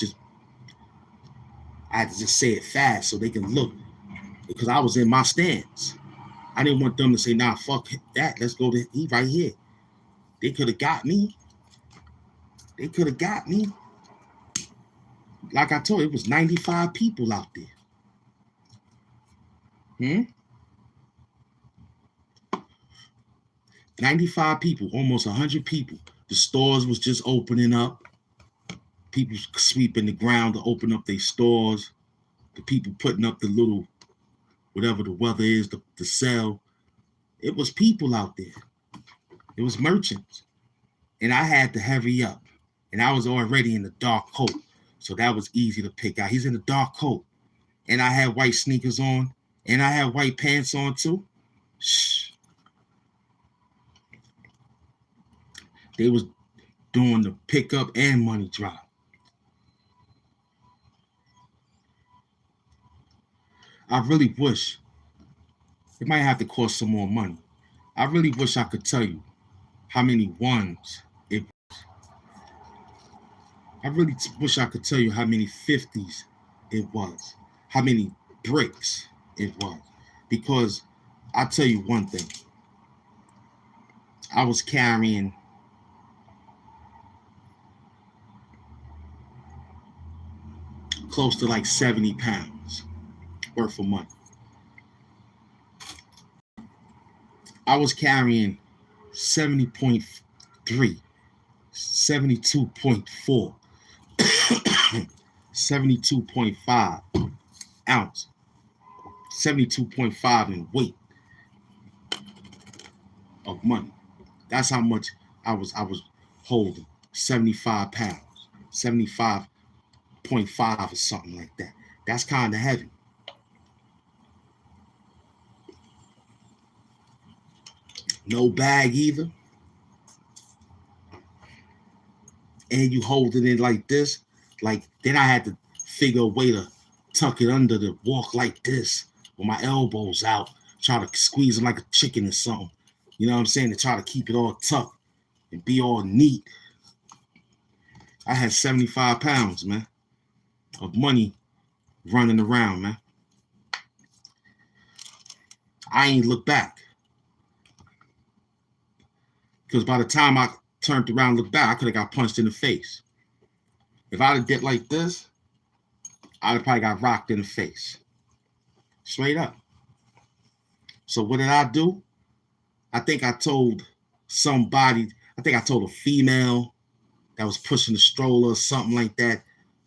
I had to just say it fast so they can look, because I was in my stance. I didn't want them to say, nah, fuck that. Let's go to he right here. They could have got me. They could have got me. Like I told you, it was 95 people out there. 95 people, almost 100 people. The stores was just opening up. People sweeping the ground to open up their stores. The people putting up the little, whatever the weather is, the sell. It was people out there. It was merchants. And I had to hurry up. And I was already in the dark coat. So that was easy to pick out. He's in the dark coat. And I had white sneakers on. And I had white pants on too. Shh. They was doing the pickup and money drop. I really wish, it might have to cost some more money. I really wish I could tell you how many ones it was. I really wish I could tell you how many 50s it was, how many bricks it was. Because I'll tell you one thing. I was carrying close to like 70 pounds worth of money. I was carrying 70.3, 72.4, 72.5 ounce, 72.5 in weight of money. That's how much I was holding. 75 pounds, 75.5 or something like that. That's kind of heavy. No bag either. And you hold it in like this. Like, then I had to figure a way to tuck it under to walk like this with my elbows out, try to squeeze them like a chicken or something. You know what I'm saying? To try to keep it all tucked and be all neat. I had 75 pounds, man, of money running around, man. I ain't look back. Because by the time I turned around and looked back, I could have got punched in the face. If I'd have did like this, I'd have probably got rocked in the face. Straight up. So what did I do? I think I told somebody, I think I told a female that was pushing the stroller or something like that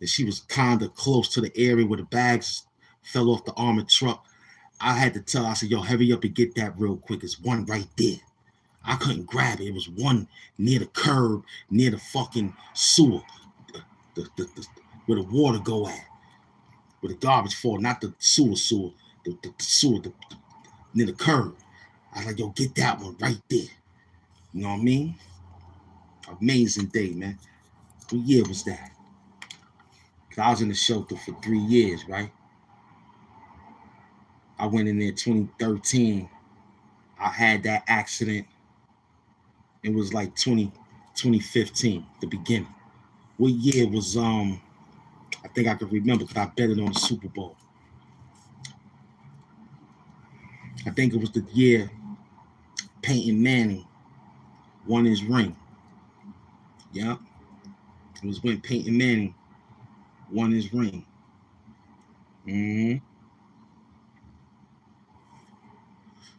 she was kind of close to the area where the bags fell off the armored truck. I had to tell her, I said, yo, hurry up and get that real quick. It's one right there. I couldn't grab it. It was one near the curb, near the fucking sewer, where the water go at, where the garbage fall, not the sewer, the sewer, near the curb. I was like, yo, get that one right there. You know what I mean? Amazing day, man. What year was that? I was in the shelter for 3 years, right? I went in there 2013. I had that accident. It was like 2015, the beginning. What year was, I think I could remember because I bet it on the Super Bowl. I think it was the year Peyton Manning won his ring. Yeah. It was when Peyton Manning won his ring.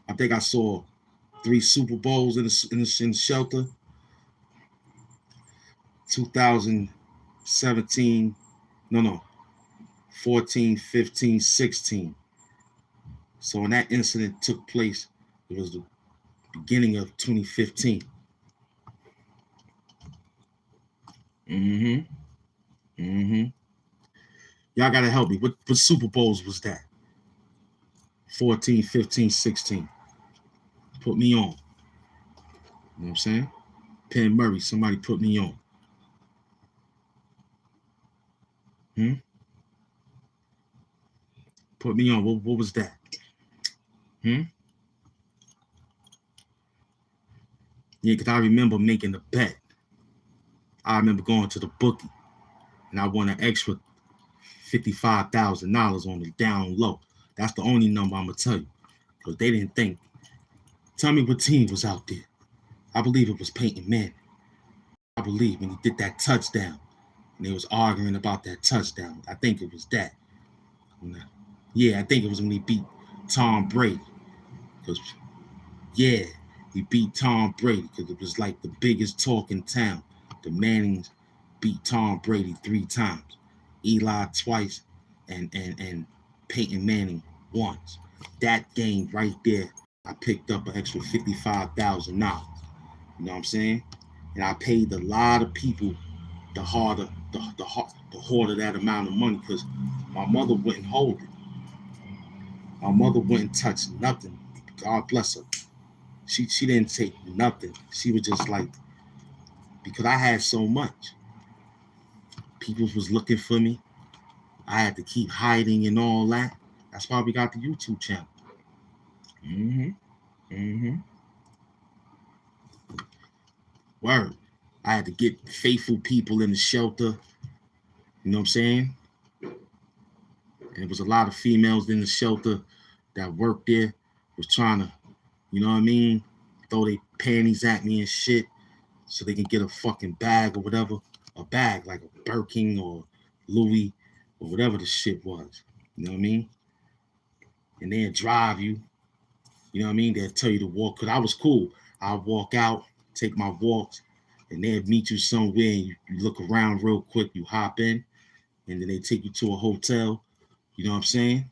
I think I saw 3 Super Bowls in the shelter. 2017, 14, 15, 16. So when that incident took place, it was the beginning of 2015. Mm-hmm. Mm-hmm. Y'all gotta help me. What Super Bowls was that? 14, 15, 16. Put me on. You know what I'm saying? Penn Murray, somebody put me on. Hmm? Put me on. What was that? Hmm? Yeah, because I remember making a bet. I remember going to the bookie and I won an extra $55,000 on the down low. That's the only number I'm going to tell you. Because they didn't think. Tell me what team was out there. I believe it was Peyton Manning. I believe when he did that touchdown. And they was arguing about that touchdown. I think it was that. Yeah, I think it was when he beat Tom Brady. Because, yeah, he beat Tom Brady because it was like the biggest talk in town. The Mannings beat Tom Brady 3 times. Eli twice and Peyton Manning once. That game right there, I picked up an extra $55,000. You know what I'm saying? And I paid a lot of people the hoarder that amount of money because my mother wouldn't hold it. My mother wouldn't touch nothing. God bless her. She didn't take nothing. She was just like, because I had so much. People was looking for me. I had to keep hiding and all that. That's why we got the YouTube channel. Mm-hmm. Mm-hmm. Word. I had to get faithful people in the shelter. You know what I'm saying? And it was a lot of females in the shelter that worked there, was trying to, you know what I mean, throw their panties at me and shit so they can get a fucking bag or whatever. A bag like a Birkin or Louis or whatever the shit was. You know what I mean? And they'd drive you. You know what I mean? They'd tell you to walk. Because I was cool. I'd walk out, take my walks, and they'd meet you somewhere and you look around real quick, you hop in, and then they take you to a hotel. You know what I'm saying?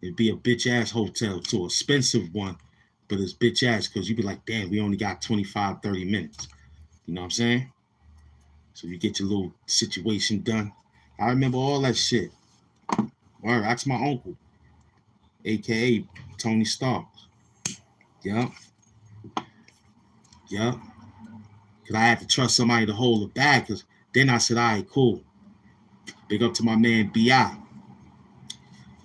It'd be a bitch ass hotel too, expensive one, but it's bitch ass because you'd be like, damn, we only got 25, 30 minutes. You know what I'm saying? So you get your little situation done. I remember all that shit. Word, ask my uncle, aka Tony Starks. Yup, yup. Cause I had to trust somebody to hold it back. Cause then I said, all right, cool. Big up to my man B.I.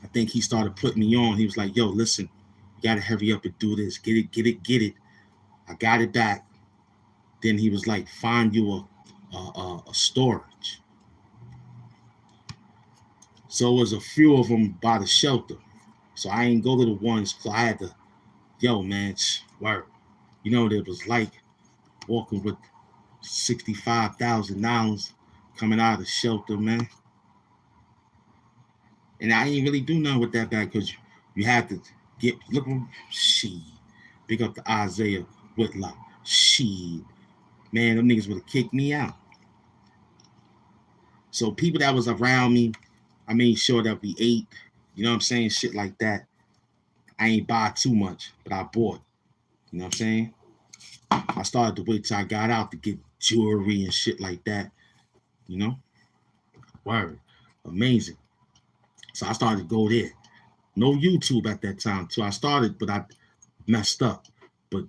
I think he started putting me on. He was like, yo, listen, you gotta hurry up and do this. Get it, get it, get it. I got it back. Then he was like, find you a storage. So it was a few of them by the shelter. So I ain't go to the ones. So I had to, yo, man, word. You know what it was like walking with $65,000 coming out of the shelter, man. And I ain't really do nothing with that bag because you had to get, look, she, pick up the Isaiah Whitlock. She, man, them niggas would have kicked me out. So people that was around me, I made sure that we ate, you know what I'm saying? Shit like that. I ain't buy too much, but I bought. You know what I'm saying? I started to wait till I got out to get jewelry and shit like that. You know? Word. Amazing. So I started to go there. No YouTube at that time. So I started, but I messed up. But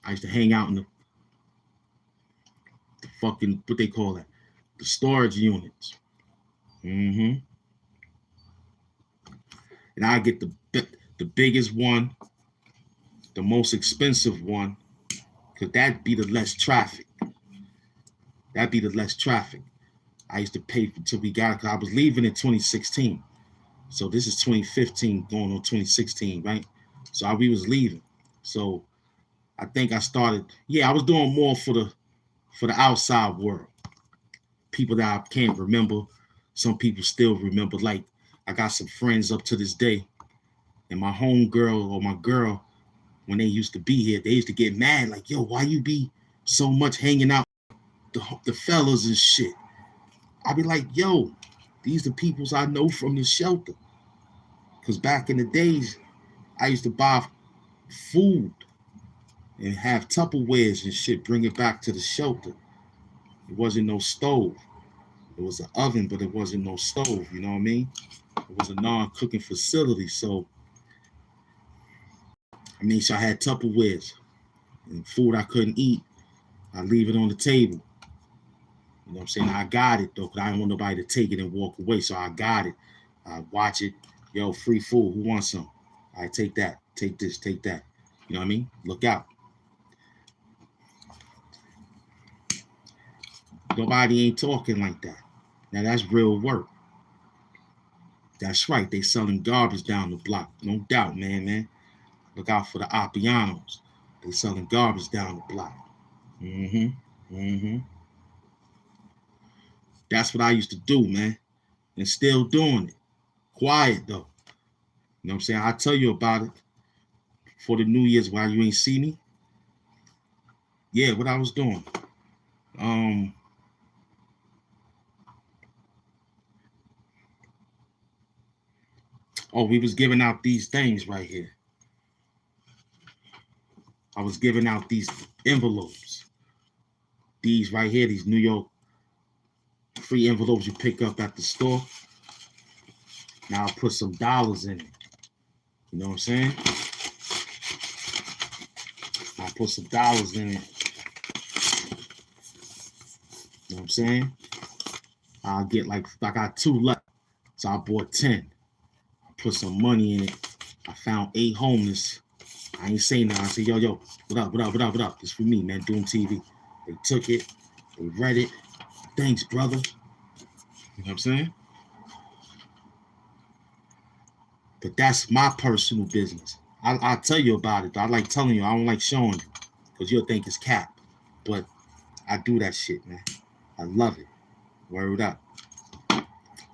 I used to hang out in the fucking, what they call that? The storage units. Mm-hmm. And I get the biggest one, the most expensive one, because that'd be the less traffic. That'd be the less traffic. I used to pay until we got it because I was leaving in 2016. So this is 2015 going on 2016, right? So we was leaving. So I think I started, yeah, I was doing more for the outside world. People that I can't remember. Some people still remember. Like I got some friends up to this day. And my home girl or my girl, when they used to be here, they used to get mad, like, yo, why you be so much hanging out with the fellas and shit? I'd be like, yo, these the peoples I know from the shelter. Because back in the days, I used to buy food and have Tupperwares and shit, bring it back to the shelter. It wasn't no stove. It was an oven, but it wasn't no stove. You know what I mean? It was a non-cooking facility. So, so I had Tupperwares and food I couldn't eat. I leave it on the table. You know what I'm saying? I got it though, because I didn't want nobody to take it and walk away. So I got it. I watch it. Yo, free food. Who wants some? I take that. Take this. Take that. You know what I mean? Look out. Nobody ain't talking like that. Now that's real work. That's right. They selling garbage down the block. No doubt, man. Look out for the Appianos. They selling garbage down the block. That's what I used to do, man. And still doing it. Quiet though. You know what I'm saying? I'll tell you about it for the New Year's while you ain't see me. Yeah, what I was doing. We was giving out these things right here. I was giving out these envelopes. These right here, these New York free envelopes you pick up at the store. Now I'll put some dollars in it. You know what I'm saying? I'll put some dollars in it. You know what I'm saying? I'll get I got 2 left. So I bought 10. I put some money in it. I found 8 homeless. I ain't saying that. I said, yo, what up? This for me, man, doing TV. They took it. They read it. Thanks, brother. You know what I'm saying? But that's my personal business. I'll tell you about it. I like telling you. I don't like showing you because you'll think it's cap. But I do that shit, man. I love it. Word up.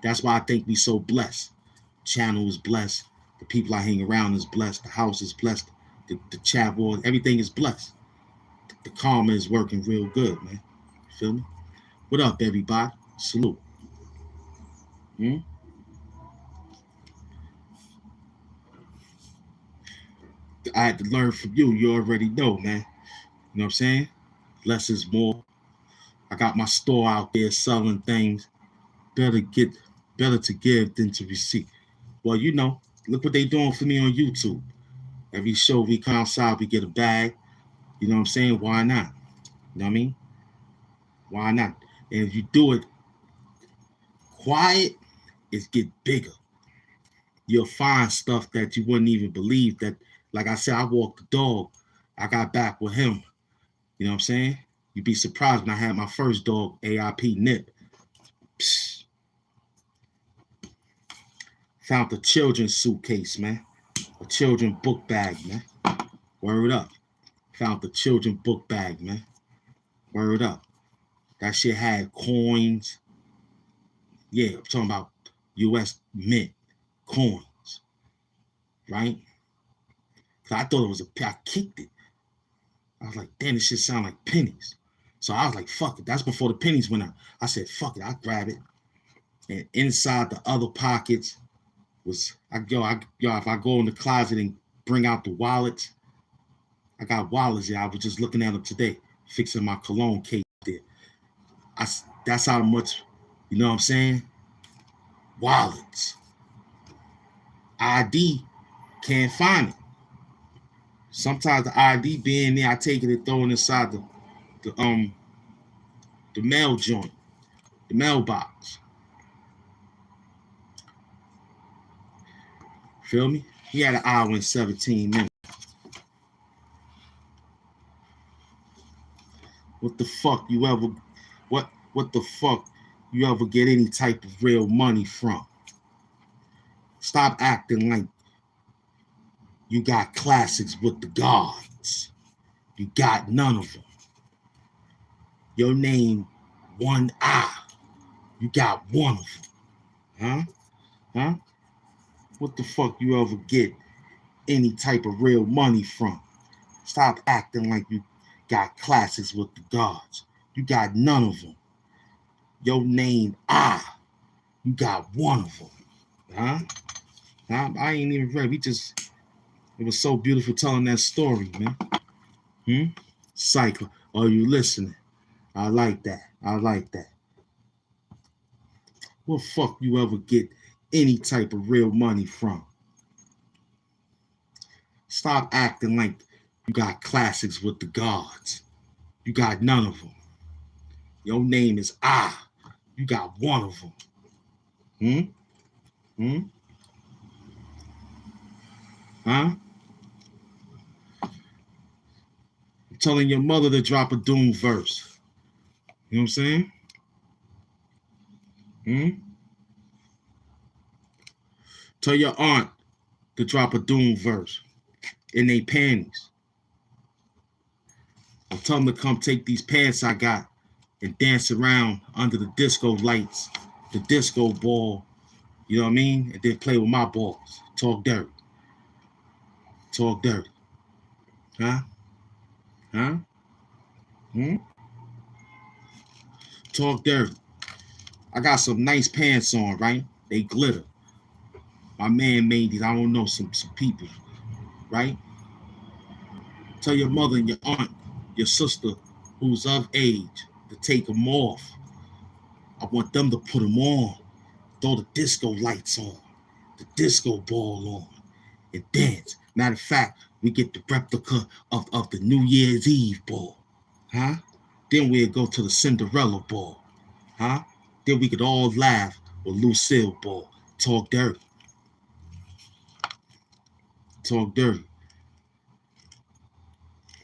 That's why I think we so blessed. Channel is blessed. The people I hang around is blessed. The house is blessed. The chat board, everything is blessed. The karma is working real good, man. You feel me? What up, everybody? Salute. I had to learn from you. You already know, man. You know what I'm saying? Less is more. I got my store out there selling things. Better to give than to receive. Well, you know, look what they doing for me on YouTube. Every show we come outside, we get a bag. You know what I'm saying? Why not? You know what I mean? Why not? And if you do it quiet, it get bigger. You'll find stuff that you wouldn't even believe that, like I said, I walked the dog. I got back with him. You know what I'm saying? You'd be surprised when I had my first dog, AIP Nip. Psh. Found the children's suitcase, man. A children's book bag, man. Word up. Found the children's book bag, man. Word up. That shit had coins. Yeah, I'm talking about US Mint coins. Right? Cause I thought it was I kicked it. I was like, damn, this shit sound like pennies. So I was like, fuck it. That's before the pennies went out. I said, fuck it, I'll grab it. And inside the other pockets was, if I go in the closet and bring out the wallets, I got wallets. Yeah, I was just looking at them today, fixing my cologne case there. That's how much, you know what I'm saying? Wallets. ID, can't find it. Sometimes the ID being there, I take it and throw it inside the mail joint, the mailbox. Feel me? He had an hour and 17 minutes. What the fuck you ever what the fuck you ever get any type of real money from? Stop acting like you got classics with the gods. You got none of them. Your name, one eye. You got one of them. Huh? What the fuck you ever get any type of real money from? Stop acting like you got classics with the gods. You got none of them. Your name, you got one of them. I ain't even ready. It was so beautiful telling that story, man. Cycle. Are you listening? I like that. I like that. Where the fuck you ever get any type of real money from? Stop acting like you got classics with the gods. You got none of them. Your name is Ah. You got one of them. Hmm? Hmm? Huh? I'm telling your mother to drop a doom verse. You know what I'm saying? Hmm? Tell your aunt to drop a doom verse in they panties. I'll tell them to come take these pants I got and dance around under the disco lights, the disco ball, you know what I mean? And then play with my balls. Talk dirty. Talk dirty. Huh? Huh? Hmm? Talk dirty. I got some nice pants on, right? They glitter. My man made these, I don't know, some people, right? Tell your mother and your aunt, your sister who's of age to take them off. I want them to put them on. Throw the disco lights on, the disco ball on, and dance. Matter of fact, we get the replica of the New Year's Eve ball. Huh? Then we'll go to the Cinderella ball. Huh? Then we could all laugh with Lucille ball. Talk dirty. Talk dirty.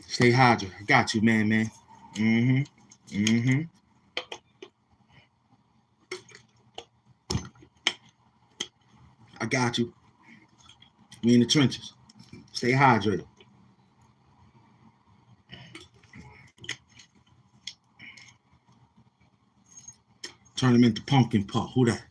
Stay hydrated. I got you, man. Mm-hmm. Mm-hmm. I got you. We in the trenches. Stay hydrated. Turn them into pumpkin puff. Who that?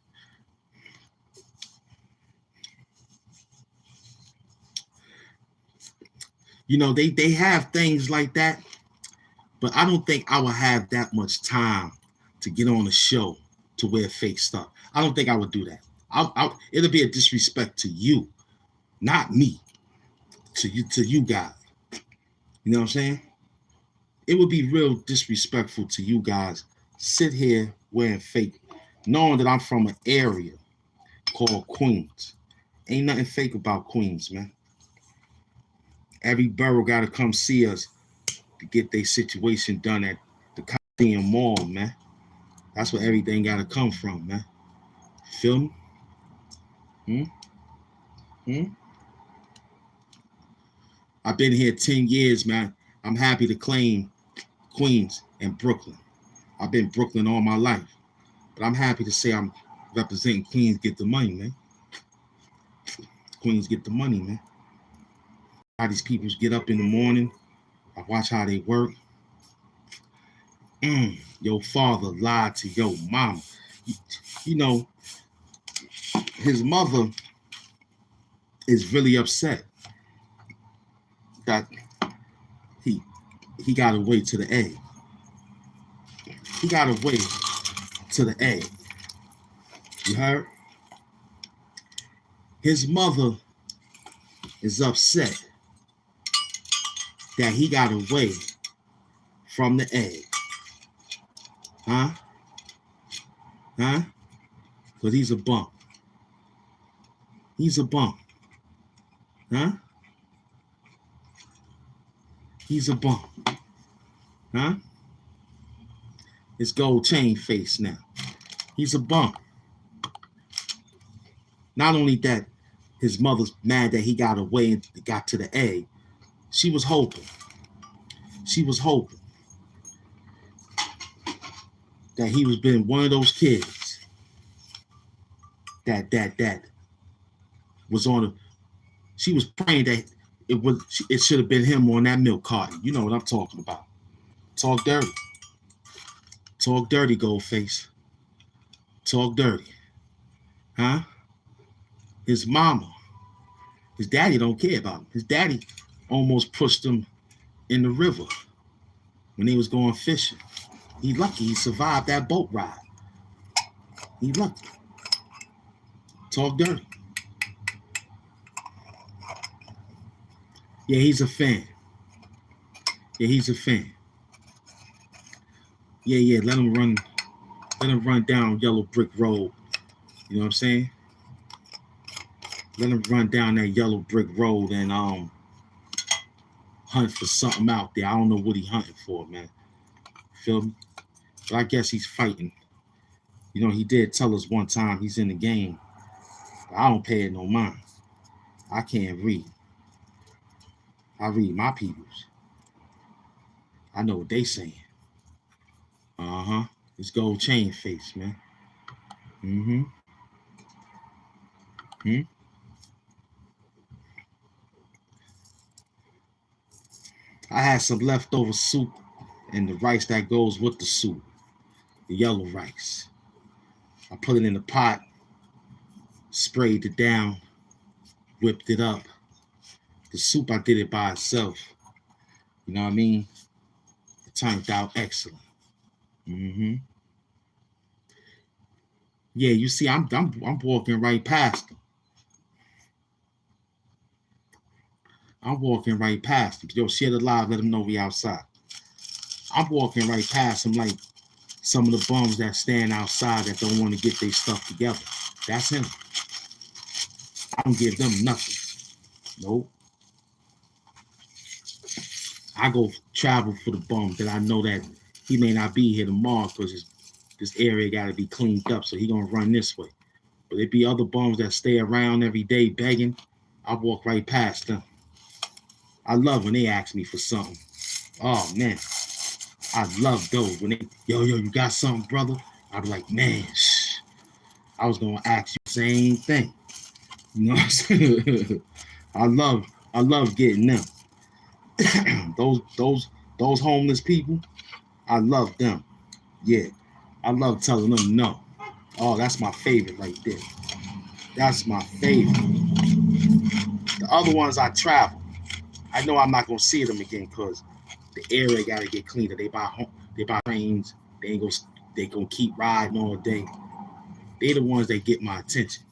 You know, they have things like that, but I don't think I would have that much time to get on a show to wear fake stuff. I don't think I would do that. It'll be a disrespect to you, not me, to you guys. You know what I'm saying? It would be real disrespectful to you guys. Sit here wearing fake, knowing that I'm from an area called Queens. Ain't nothing fake about Queens, man. Every borough got to come see us to get their situation done at the Coliseum Mall, man. That's where everything got to come from, man. Feel me? Hmm? Hmm? I've been here 10 years, man. I'm happy to claim Queens and Brooklyn. I've been Brooklyn all my life, but I'm happy to say I'm representing Queens get the money, man. Queens get the money, man. How these people get up in the morning, I watch how they work. Your father lied to your mama. You know, his mother is really upset that he he got away to the egg. He got away to the egg. You heard? His mother is upset that he got away from the egg. Huh? Huh? Because he's a bum. He's a bum. Huh? He's a bum. Huh? His gold chain face now. He's a bum. Not only that, his mother's mad that he got away and got to the egg. She was hoping. She was hoping that he was been one of those kids that was on a. She was praying that it should have been him on that milk carton. You know what I'm talking about. Talk dirty. Talk dirty, Goldface. Talk dirty. Huh? His mama, his daddy don't care about him. His daddy almost pushed him in the river when he was going fishing. He lucky he survived that boat ride. He lucky. Talk dirty. Yeah, he's a fan. Yeah, he's a fan. Yeah. Let him run down Yellow Brick Road. You know what I'm saying? Let him run down that Yellow Brick Road and hunt for something out there. I don't know what he hunting for, man. Feel me? But I guess he's fighting. You know, he did tell us one time he's in the game. But I don't pay it no mind. I can't read. I read my peoples. I know what they saying. Uh-huh. This gold chain face, man. Mm-hmm. Hmm? I had some leftover soup and the rice that goes with the soup. The yellow rice. I put it in the pot, sprayed it down, whipped it up. The soup, I did it by itself. You know what I mean? It turned out excellent. Mm-hmm. Yeah, you see, I'm walking right past them. I'm walking right past them. Yo, share the live, let them know we outside. I'm walking right past them like some of the bums that stand outside that don't want to get their stuff together. That's him. I don't give them nothing. Nope. I go travel for the bum that I know that he may not be here tomorrow because this area got to be cleaned up, so he gonna run this way. But there be other bums that stay around every day begging. I walk right past them. I love when they ask me for something. Oh man, I love those when they yo, you got something, brother? I be like, man, shh. I was gonna ask you the same thing. You know what I'm saying? I love getting them. those homeless people, I love them. Yeah. I love telling them no. Oh, that's my favorite right there. That's my favorite. The other ones I travel. I know I'm not gonna see them again because the area gotta get cleaner. They buy trains, they gonna keep riding all day. They the ones that get my attention.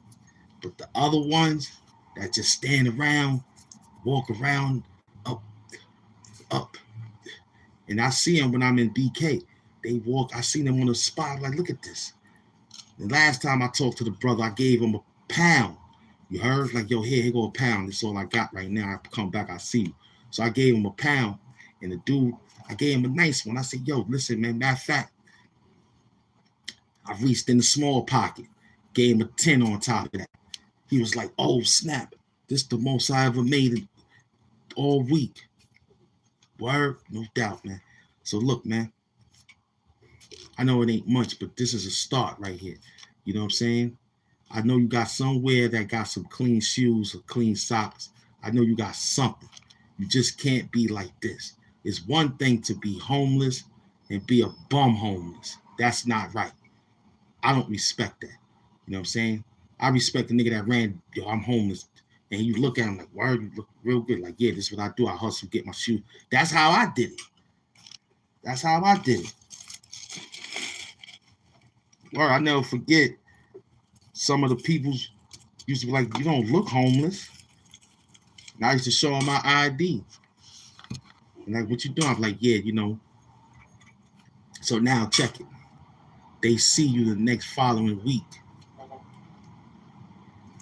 But the other ones that just stand around, walk around, up, up. And I see them when I'm in BK. They walk, I see them on the spot, like, look at this. The last time I talked to the brother, I gave him a pound. You heard? Like, yo, here go a pound. This is all I got right now. I come back, I see you. So I gave him a pound. And the dude, I gave him a nice one. I said, yo, listen, man, matter of fact, I reached in the small pocket, gave him a 10 on top of that. He was like, oh, snap. This is the most I ever made it all week. Word? No doubt, man. So look, man, I know it ain't much, but this is a start right here. You know what I'm saying? I know you got somewhere that got some clean shoes or clean socks. I know you got something. You just can't be like this. It's one thing to be homeless and be a bum homeless. That's not right. I don't respect that. You know what I'm saying? I respect the nigga that ran, yo, I'm homeless. And you look at him like, word, you look real good. Like, yeah, this is what I do. I hustle, get my shoe. That's how I did it. That's how I did it. Word, I never forget some of the people used to be like, you don't look homeless. And I used to show them my ID. And like, what you doing? I'm like, yeah, you know. So now check it. They see you the next following week.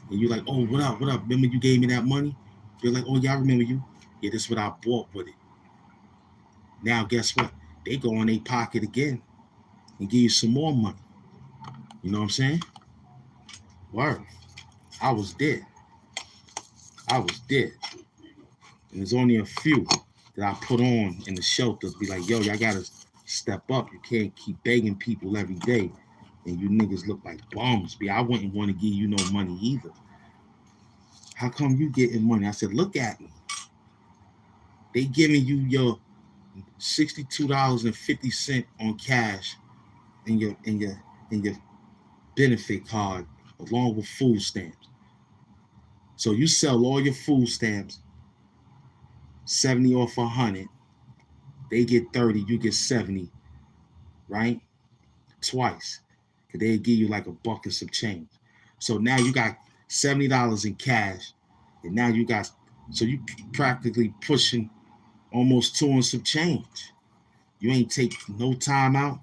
And you're like, oh, what up? What up? Remember you gave me that money? They're like, oh, yeah, I remember you. Yeah, this is what I bought with it. Now, guess what? They go in their pocket again and give you some more money. You know what I'm saying? Word. I was dead. I was dead. And there's only a few that I put on in the shelter. Be like, yo, y'all gotta step up. You can't keep begging people every day. And you niggas look like bums. I wouldn't want to give you no money either. How come you getting money? I said, look at me. They giving you your $62.50 on cash in your benefit card along with food stamps. So you sell all your food stamps, 70 off 100. They get 30, you get 70, right? Twice. Cause they give you like a buck and some change. So now you got $70 in cash, and now you got, so you practically pushing almost 2 and some change. You ain't take no time out.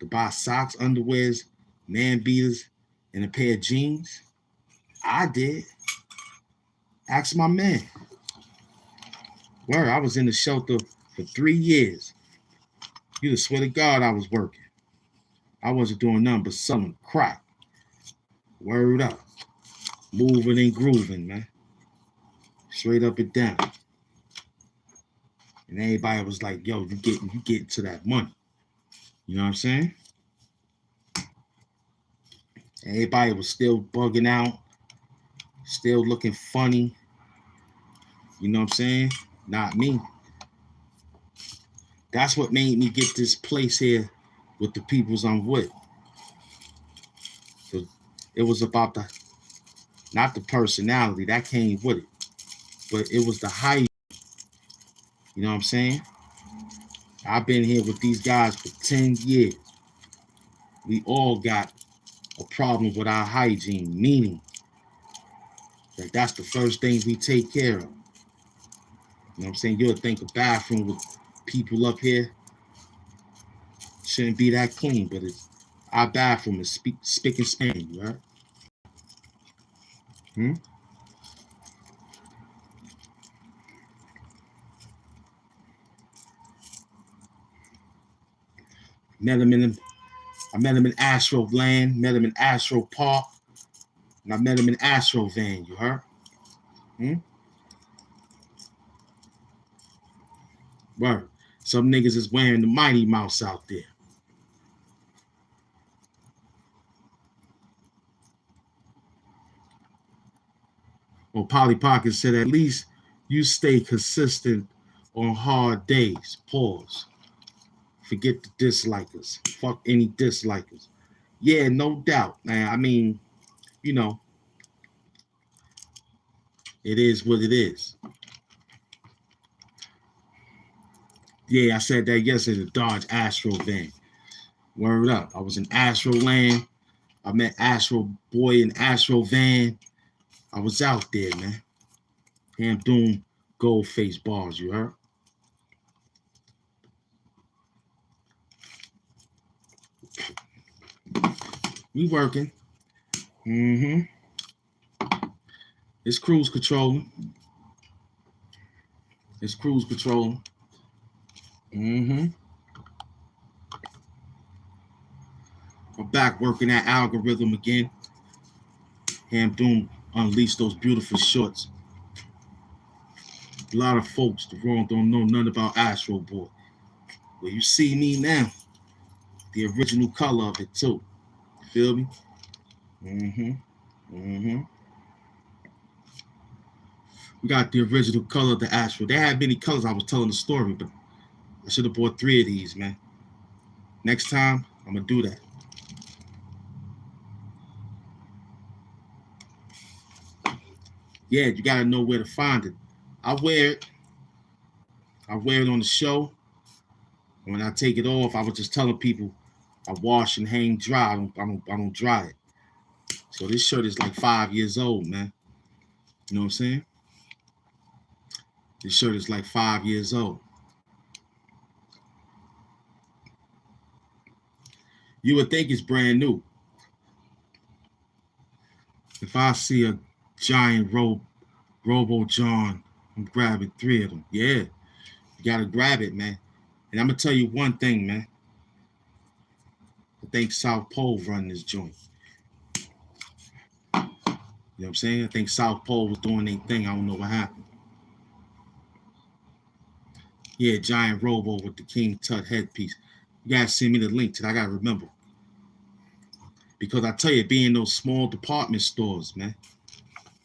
to buy socks, underwears, man beaters, and a pair of jeans? I did. Ask my man. Word, I was in the shelter for 3 years. You just swear to God I was working. I wasn't doing nothing but selling crack. Word up. Moving and grooving, man. Straight up and down. And everybody was like, yo, you getting to that money. You know what I'm saying? Everybody was still bugging out, still looking funny. You know what I'm saying? Not me. That's what made me get this place here with the peoples I'm with. It was about not the personality that came with it, but it was the hype. You know what I'm saying? I've been here with these guys for 10 years. We all got a problem with our hygiene, meaning that that's the first thing we take care of. You know what I'm saying? You'll think a bathroom with people up here shouldn't be that clean, but our bathroom is spick and span, right? I met him in Astro Land, met him in Astro Park, and I met him in Astro Van, you heard? Word. Some niggas is wearing the Mighty Mouse out there. Well, Polly Pocket said, at least you stay consistent on hard days. Pause. Forget the dislikers. Fuck any dislikers. Yeah, no doubt, man. I mean, you know, it is what it is. Yeah, I said that yesterday, the Dodge Astro Van. Word up. I was in Astro Land. I met Astro Boy in Astro Van. I was out there, man. HAMP doing gold face bars, you heard? We working. It's cruise control. It's cruise control. I'm back working that algorithm again. HAMP doing unleash those beautiful shorts. A lot of folks, the world don't know nothing about Astro Boy. Well, you see me now. The original color of it too. You feel me? We got the original color of the Astro. They had many colors. I was telling the story, but I should have bought 3 of these, man. Next time, I'm gonna do that. Yeah, you gotta know where to find it. I wear it on the show. When I take it off, I was just telling people I wash and hang dry. I don't dry it. So this shirt is like 5 years old, man. You know what I'm saying? This shirt is like 5 years old. You would think it's brand new. If I see a giant Robo John, I'm grabbing 3 of them. Yeah, you gotta grab it, man. And I'm gonna tell you one thing, man. I think South Pole run this joint. You know what I'm saying? I think South Pole was doing their thing. I don't know what happened. Yeah, giant Robo with the King Tut headpiece. You gotta send me the link to that. I gotta remember. Because I tell you, being those small department stores, man,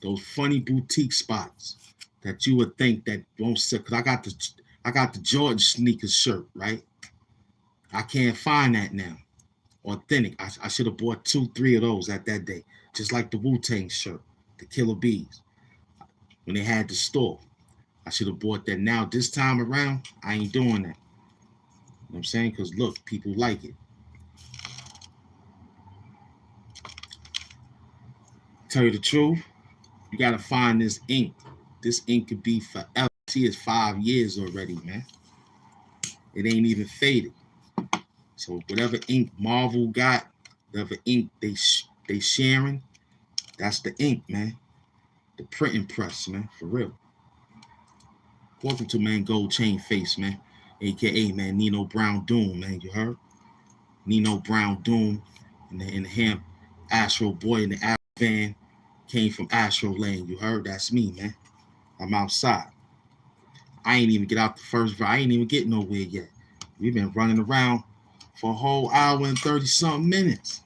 those funny boutique spots that you would think that won't sell. Cause I got the Jordan sneakers shirt, right? I can't find that now. Authentic. I should have bought 2, 3 of those at that day. Just like the Wu-Tang shirt, the Killer Bees. When they had the store, I should have bought that. Now, this time around, I ain't doing that. You know what I'm saying? Because look, people like it. Tell you the truth, you got to find this ink. This ink could be forever. See, it's 5 years already, man. It ain't even faded. So whatever ink Marvel got, whatever ink they sharing, that's the ink, man. The printing press, man, for real. Welcome to, man, Gold Chain Face, man, aka, man, Nino Brown Doom, man. You heard? Nino Brown Doom in the HAMP Astro Boy in the Astro van, came from Astro Lane. You heard? That's me, man. I'm outside. I ain't even get out the first. I ain't even get nowhere yet. We've been running around for a whole hour and 30-something minutes.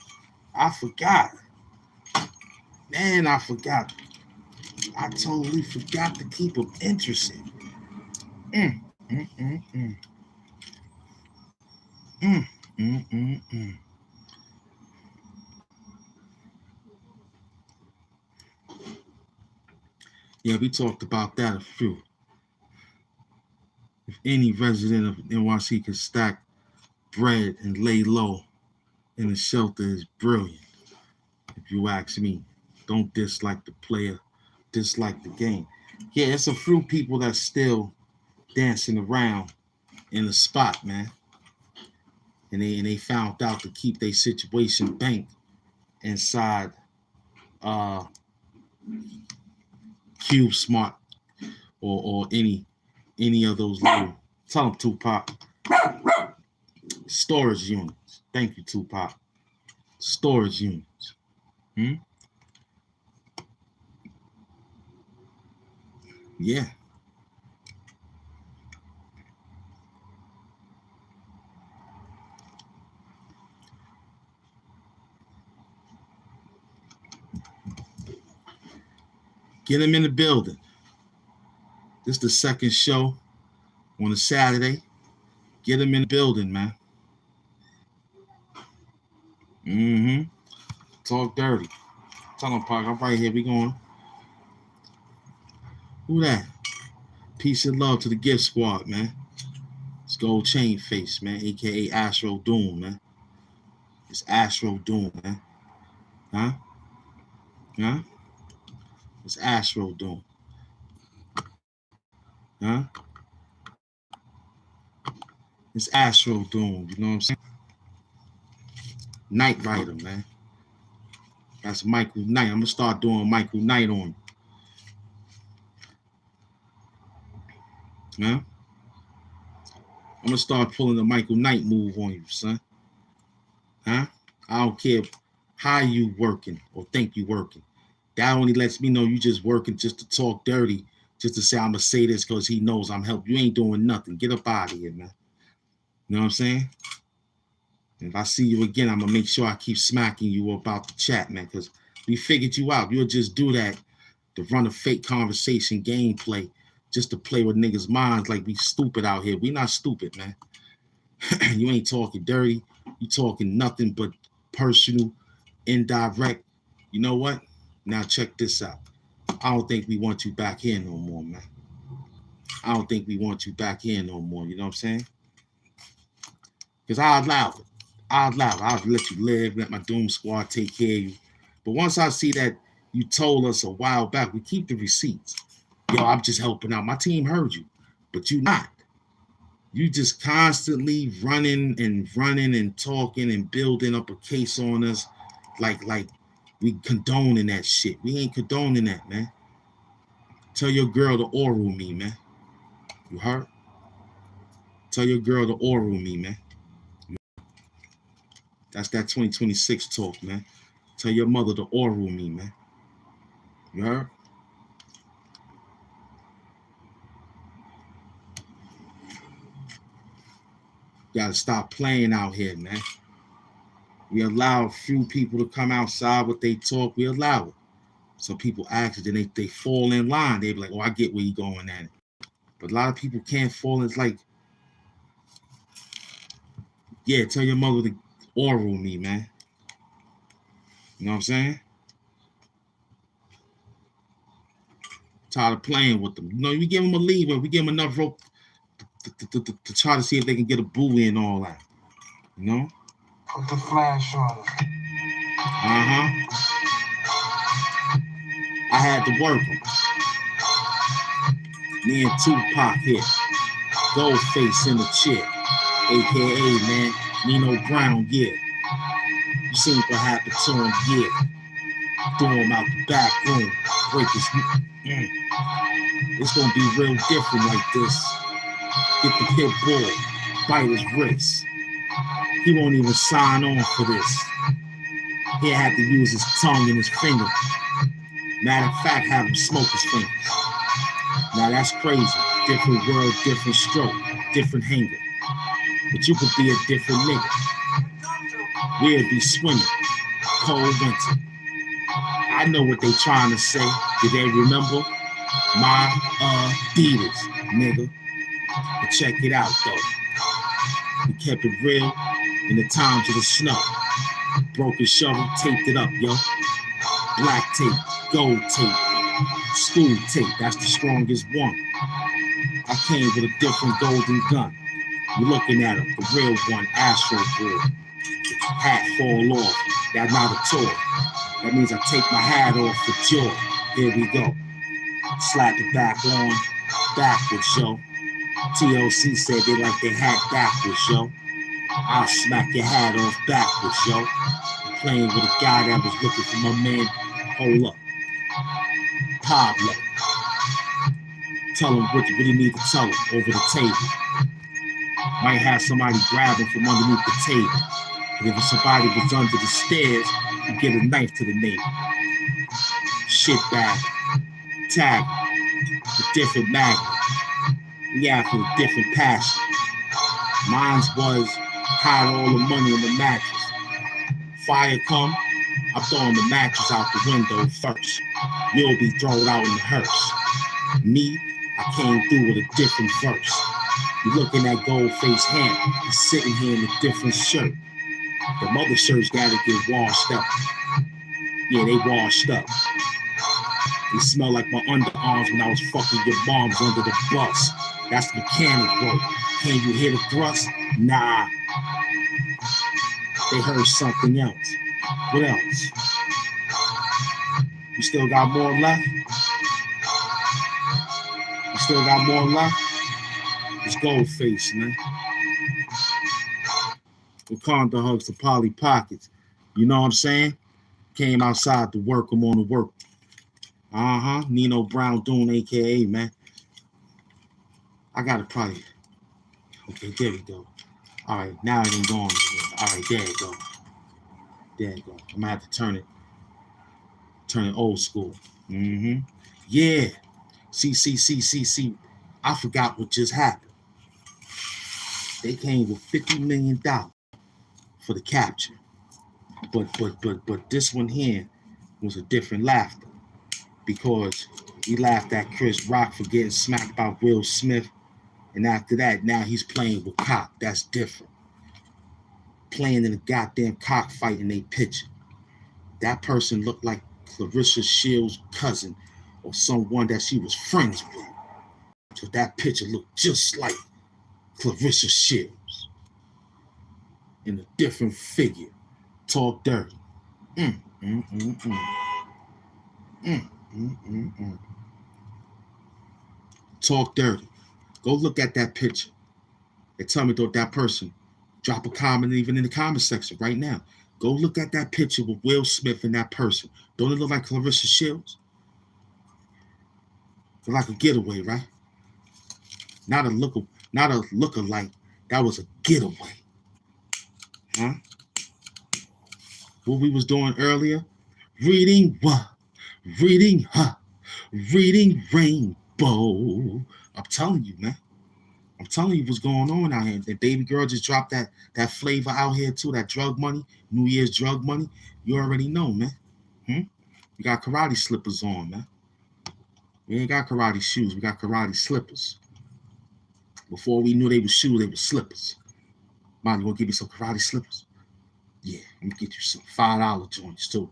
I forgot. Man, I forgot. I totally forgot to keep them interested. Mm, mm, mm, mm. Mm, mm, mm, mm. Yeah, we talked about that a few. If any resident of NYC can stack bread and lay low in the shelter is brilliant. If you ask me, don't dislike the player, dislike the game. Yeah, it's a few people that's still dancing around in the spot, man. And they found out to keep their situation banked inside Cube Smart or any of those little, tell them, Tupac, storage units. Thank you, Tupac. Storage units. Yeah. Get them in the building. This is the second show on a Saturday. Get them in the building, man. Mm-hmm. Talk dirty. Tell them, Park, I'm right here. We going. Who that? Peace and love to the gift squad, man. It's Gold Chain Face, man, aka Astro Doom, man. It's Astro Doom, man. Huh? Huh? It's Astro Doom. Huh? It's Astro Doom, you know what I'm saying? Knight Rider, man. That's Michael Knight. I'm gonna start doing Michael Knight on. Huh? I'm gonna start pulling the Michael Knight move on you, son. Huh? I don't care how you working or think you working. That only lets me know you just working just to talk dirty, just to say I'm gonna say this because he knows I'm helping. You ain't doing nothing. Get up out of here, man. You know what I'm saying? And if I see you again, I'm gonna make sure I keep smacking you about the chat, man, because we figured you out. You'll just do that to run a fake conversation gameplay just to play with niggas' minds like we stupid out here. We not stupid, man. You ain't talking dirty. You talking nothing but personal, indirect. You know what? Now check this out. I don't think we want you back here no more, man. I don't think we want you back here no more. You know what I'm saying? Because I'll allow it. I'll let you live, let my Doom Squad take care of you. But once I see that you told us a while back, we keep the receipts. Yo, I'm just helping out. My team heard you, but you not. You just constantly running and talking and building up a case on us like we condoning that shit. We ain't condoning that, man. Tell your girl to oral me, man. You heard? Tell your girl to oral me, man. That's that 2026 talk, man. Tell your mother to oral me, man. You heard? You gotta stop playing out here, man. We allow a few people to come outside with they talk. We allow it. Some people ask, then they fall in line. They be like, oh, I get where you going at it. But a lot of people can't fall. It's like, yeah, tell your mother to oral me, man. You know what I'm saying? Tired of playing with them. You know, we give them a leeway. We give them enough rope to try to see if they can get a buoy and all that. You know? Put the flash on it. I had to work them. Me and Tupac here. Goldface in the chair. AKA, man, Nino Brown, yeah. You seen what happened to him, yeah. Threw him out the back room, break his. It's gonna be real different like this. Get the pit bull, bite his wrist. He won't even sign on for this. He'll have to use his tongue and his finger. Matter of fact, have him smoke his fingers. Now that's crazy. Different world, different stroke, different hanger. But you could be a different nigga. We'll be swimming, cold winter. I know what they trying to say. Did they remember? My Adidas, nigga. But check it out, though. We kept it real in the times of the snow. Broke his shovel, taped it up, yo. Black tape, gold tape, school tape. That's the strongest one. I came with a different golden gun. You're looking at him, the real one, Astro Boy. Hat fall off. That's not a toy. That means I take my hat off for joy. Here we go. Slap it back on, backwards, yo. TLC said they like their hat backwards, yo. I'll smack your hat off backwards, yo. I'm playing with a guy that was looking for my man. Hold up. Pablo. Tell him what he need to tell him over the table. Might have somebody grab him from underneath the table. And if somebody was under the stairs, you get a knife to the neighbor. Shit bag. Tag. A different magnet. We after a different passion. Mine's was hide all the money in the mattress. Fire come, I'm throwing the mattress out the window first. You'll be thrown out in the hearse. Me, I came through with a different verse. You're looking at Goldface Hamp. He's sitting here in a different shirt. The mother shirts gotta get washed up. Yeah, they washed up. They smell like my underarms when I was fucking your moms under the bus. That's mechanic work. Can you hear the thrust? Nah. They heard something else. What else? You still got more left? You still got more left? It's Goldface, man. Wakanda hugs to Polly Pockets. You know what I'm saying? Came outside to work. I'm on the work. Nino Brown Dune, a.k.a. man. I got to probably... Okay, there we go. All right, now it ain't going. All right, there you go. There you go. I'm going to have to turn it old school. Yeah. See. I forgot what just happened. They came with $50 million for the capture. But this one here was a different laughter. Because he laughed at Chris Rock for getting smacked by Will Smith. And after that, now he's playing with cock. That's different. Playing in a goddamn cockfight in their picture. That person looked like Clarissa Shields' cousin or someone that she was friends with. So that picture looked just like Clarissa Shields. In a different figure. Talk dirty. Talk dirty. Go look at that picture and tell me that person. Drop a comment even in the comment section right now. Go look at that picture with Will Smith and that person. Don't it look like Clarissa Shields? It's like a getaway, right? Not a lookalike. That was a getaway. Huh? What we was doing earlier? Reading what? Reading Rainbow. I'm telling you, man. I'm telling you what's going on out here. The baby girl just dropped that flavor out here too, that drug money, New Year's drug money. You already know, man. We got karate slippers on, man. We ain't got karate shoes. We got karate slippers. Before we knew they were shoes, they were slippers. Mom, you want to give me some karate slippers? Yeah, let me get you some $5 joints too.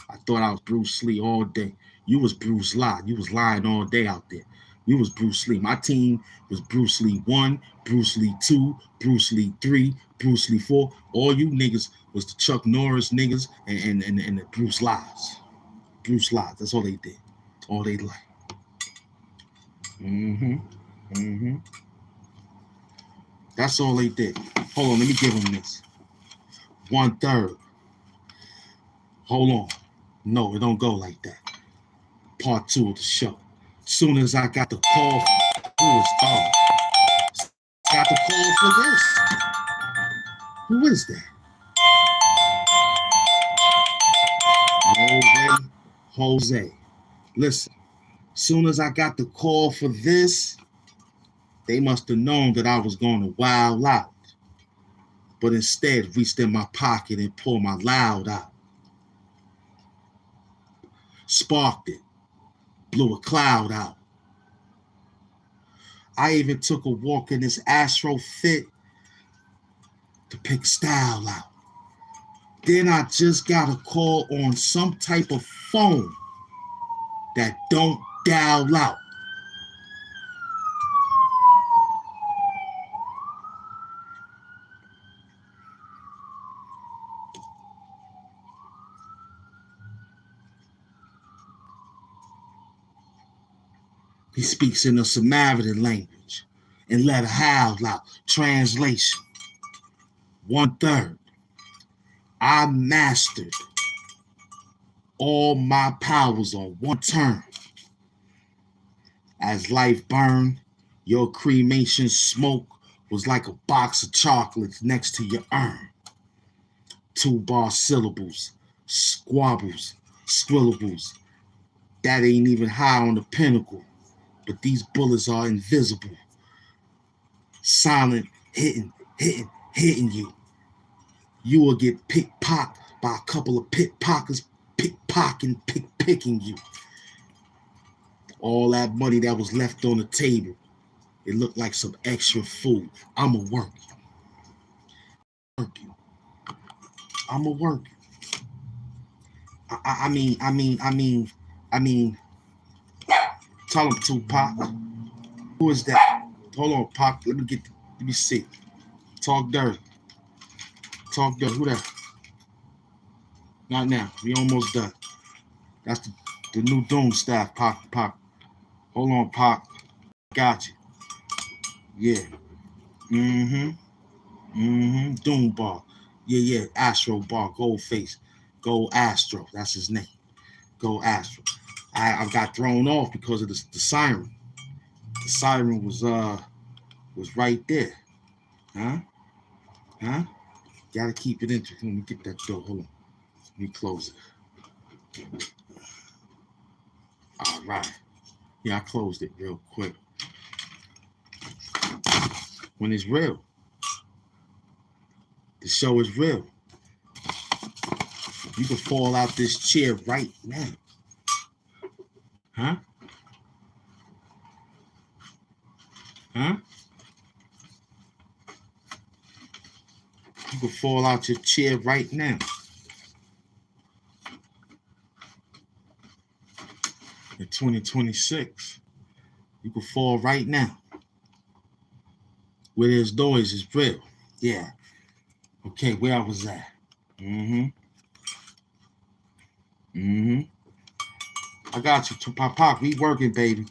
I thought I was Bruce Lee all day. You was Bruce Lee. You was lying all day out there. You was Bruce Lee. My team was Bruce Lee 1, Bruce Lee 2, Bruce Lee 3, Bruce Lee 4. All you niggas was the Chuck Norris niggas and the Bruce Lies. Bruce Lies. That's all they did. All they like. That's all they did. Hold on, let me give them this. 1/3. Hold on. No, it don't go like that. Part 2 of the show. Soon as I got the call, got the call for this. Who is that? Jose. Listen, soon as I got the call for this, they must have known that I was going to wild out. But instead reached in my pocket and pulled my loud out. Sparked it. Blew a cloud out. I even took a walk in this Astro Fit to pick style out. Then I just got a call on some type of phone that don't dial out. He speaks in the Samaritan language and let a howl out. Translation. 1/3. I mastered all my powers on one turn. As life burned, your cremation smoke was like a box of chocolates next to your urn. 2-bar syllables, squabbles, squillables. That ain't even high on the pinnacle, but these bullets are invisible. Silent, hitting you. You will get pickpocked by a couple of pickpockets, picking you. All that money that was left on the table, it looked like some extra food. I'ma work you. I'ma work you. I mean, tell him, Tupac. Who is that? Hold on, Pac. Let me see. Talk dirty. Who that? Not now. We almost done. That's the new Doom staff, Pac. Hold on, Pac. Got you. Yeah. Doom Bar. Yeah. Astro Bar. Goldface. Gold Astro. That's his name. Gold Astro. I got thrown off because of the siren. The siren was right there. Huh? Gotta keep it interesting. Let me get that door. Hold on. Let me close it. All right. Yeah, I closed it real quick. When it's real. The show is real. You can fall out this chair right now. Huh? You can fall out your chair right now. In 2026, you can fall right now. Where there's noise is real. Yeah. Okay, where I was at. I got you, Tupac. We working, baby.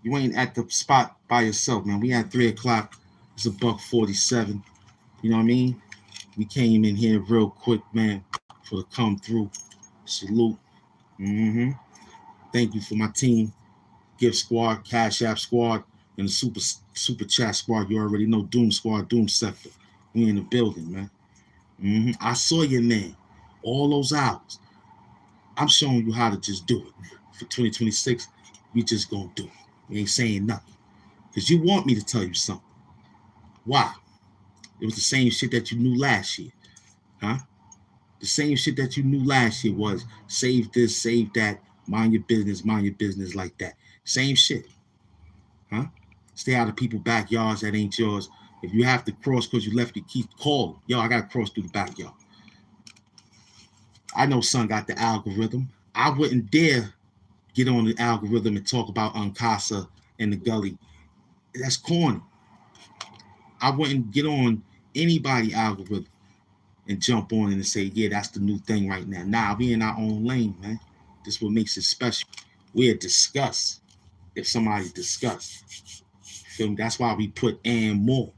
You ain't at the spot by yourself, man. We at 3 o'clock. It's $1:47. You know what I mean? We came in here real quick, man, for the come through. Salute. Thank you for my team. Gift Squad, Cash App Squad, and the Super Chat Squad. You already know Doom Squad, Doom Scepter. We in the building, man. I saw you, man. All those hours. I'm showing you how to just do it. For 2026, we just gonna do it. We ain't saying nothing. Because you want me to tell you something. Why? It was the same shit that you knew last year. Huh? The same shit that you knew last year was save this, save that, mind your business like that. Same shit. Huh? Stay out of people's backyards that ain't yours. If you have to cross because you left your key, call. Yo, I got to cross through the backyard. I know son got the algorithm. I wouldn't dare get on the algorithm and talk about Uncasa and the gully. That's corny. I wouldn't get on anybody algorithm and jump on it and say, yeah, that's the new thing right now. Nah, we in our own lane, man. This is what makes it special. We're discuss if somebody discuss. Feel me? That's why we put and more.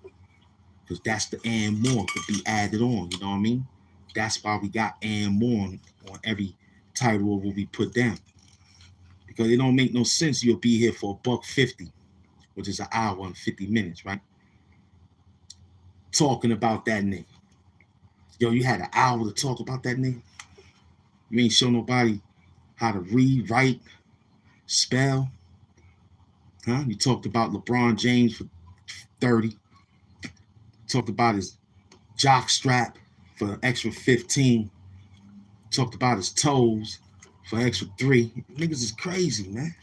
because that's the and more could be added on. You know what I mean? That's why we got and more on every title of what we put down. Because it don't make no sense you'll be here for $1.50, which is an hour and 50 minutes, right? Talking about that nigga. Yo, you had an hour to talk about that nigga? You ain't show nobody how to read, write, spell. Huh? You talked about LeBron James for 30. Talked about his jock strap for an extra 15. Talked about his toes for extra 3. Niggas is crazy, man.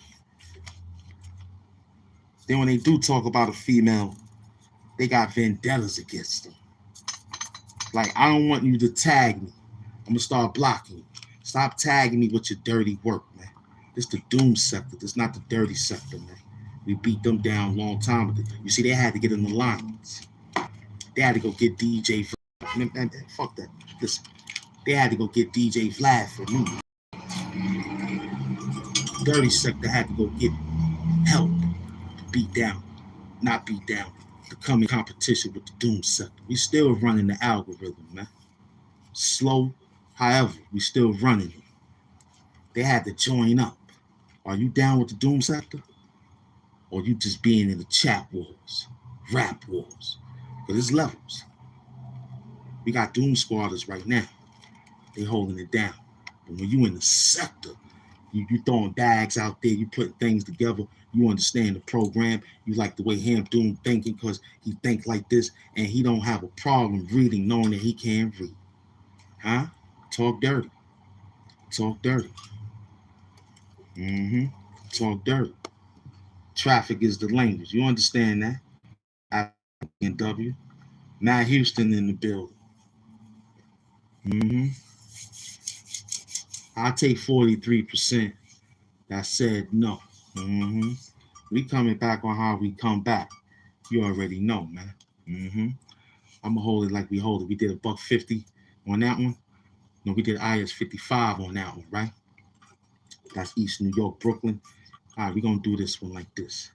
Then when they do talk about a female, they got vendettas against them. Like, I don't want you to tag me. I'm gonna start blocking you. Stop tagging me with your dirty work, man. This the doom sector. This not the dirty sector, man. We beat them down a long time ago. You see, they had to get in the lines. They had to go get DJ Vlad. Man, fuck that. Listen, they had to go get DJ Vlad for me. Dirty sector had to go get help to beat down, not beat down, to come in competition with the doom sector. We still running the algorithm, man. Slow, however, we still running it. They had to join up. Are you down with the doom sector? Or you just being in the chat wars, rap wars? Because there's levels. We got doom squatters right now. They holding it down. But when you in the sector, you throwing bags out there, you putting things together, you understand the program, you like the way HAMP Doom thinking because he think like this and he don't have a problem reading knowing that he can't read. Huh? Talk dirty. Talk dirty. Talk dirty. Traffic is the language. You understand that? W. Matt Houston in the building. I take 43% that said no. We coming back on how we come back. You already know, man. I'm gonna hold it like we hold it. We did $1.50 on that one. No, we did IS 55 on that one, right? That's East New York, Brooklyn. All right, we're gonna do this one like this.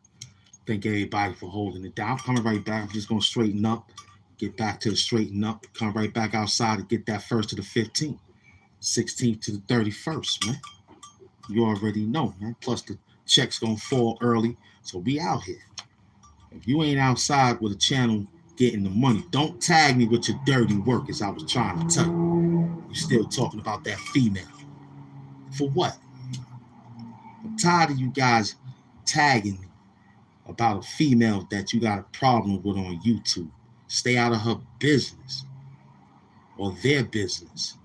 Thank everybody for holding it down. I'm coming right back. I'm just gonna straighten up, get back to the straighten up, come right back outside to get that 1st to the 15th, 16th to the 31st, man. You already know, man. Plus the check's gonna fall early, so we out here. If you ain't outside with a channel getting the money, don't tag me with your dirty work, as I was trying to tell you. You still talking about that female. For what? I'm tired of you guys tagging me about a female that you got a problem with on YouTube. Stay out of her business or their business.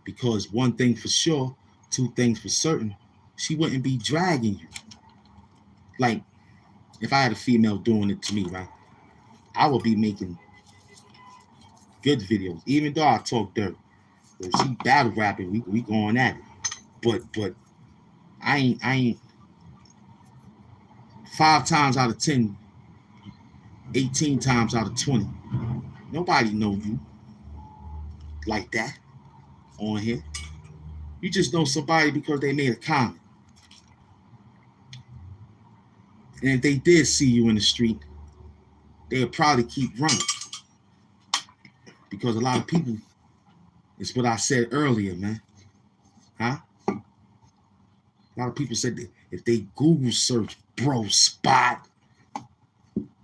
Because one thing for sure, 2 things for certain, she wouldn't be dragging you. Like, if I had a female doing it to me, right, I would be making good videos, even though I talk dirt. If she battle rapping, we going at it. But I ain't 5 times out of 10, 18 times out of 20, nobody know you like that on here. You just know somebody because they made a comment. And if they did see you in the street, they'll probably keep running. Because a lot of people, it's what I said earlier, man. Huh? A lot of people said that if they Google search bro spot,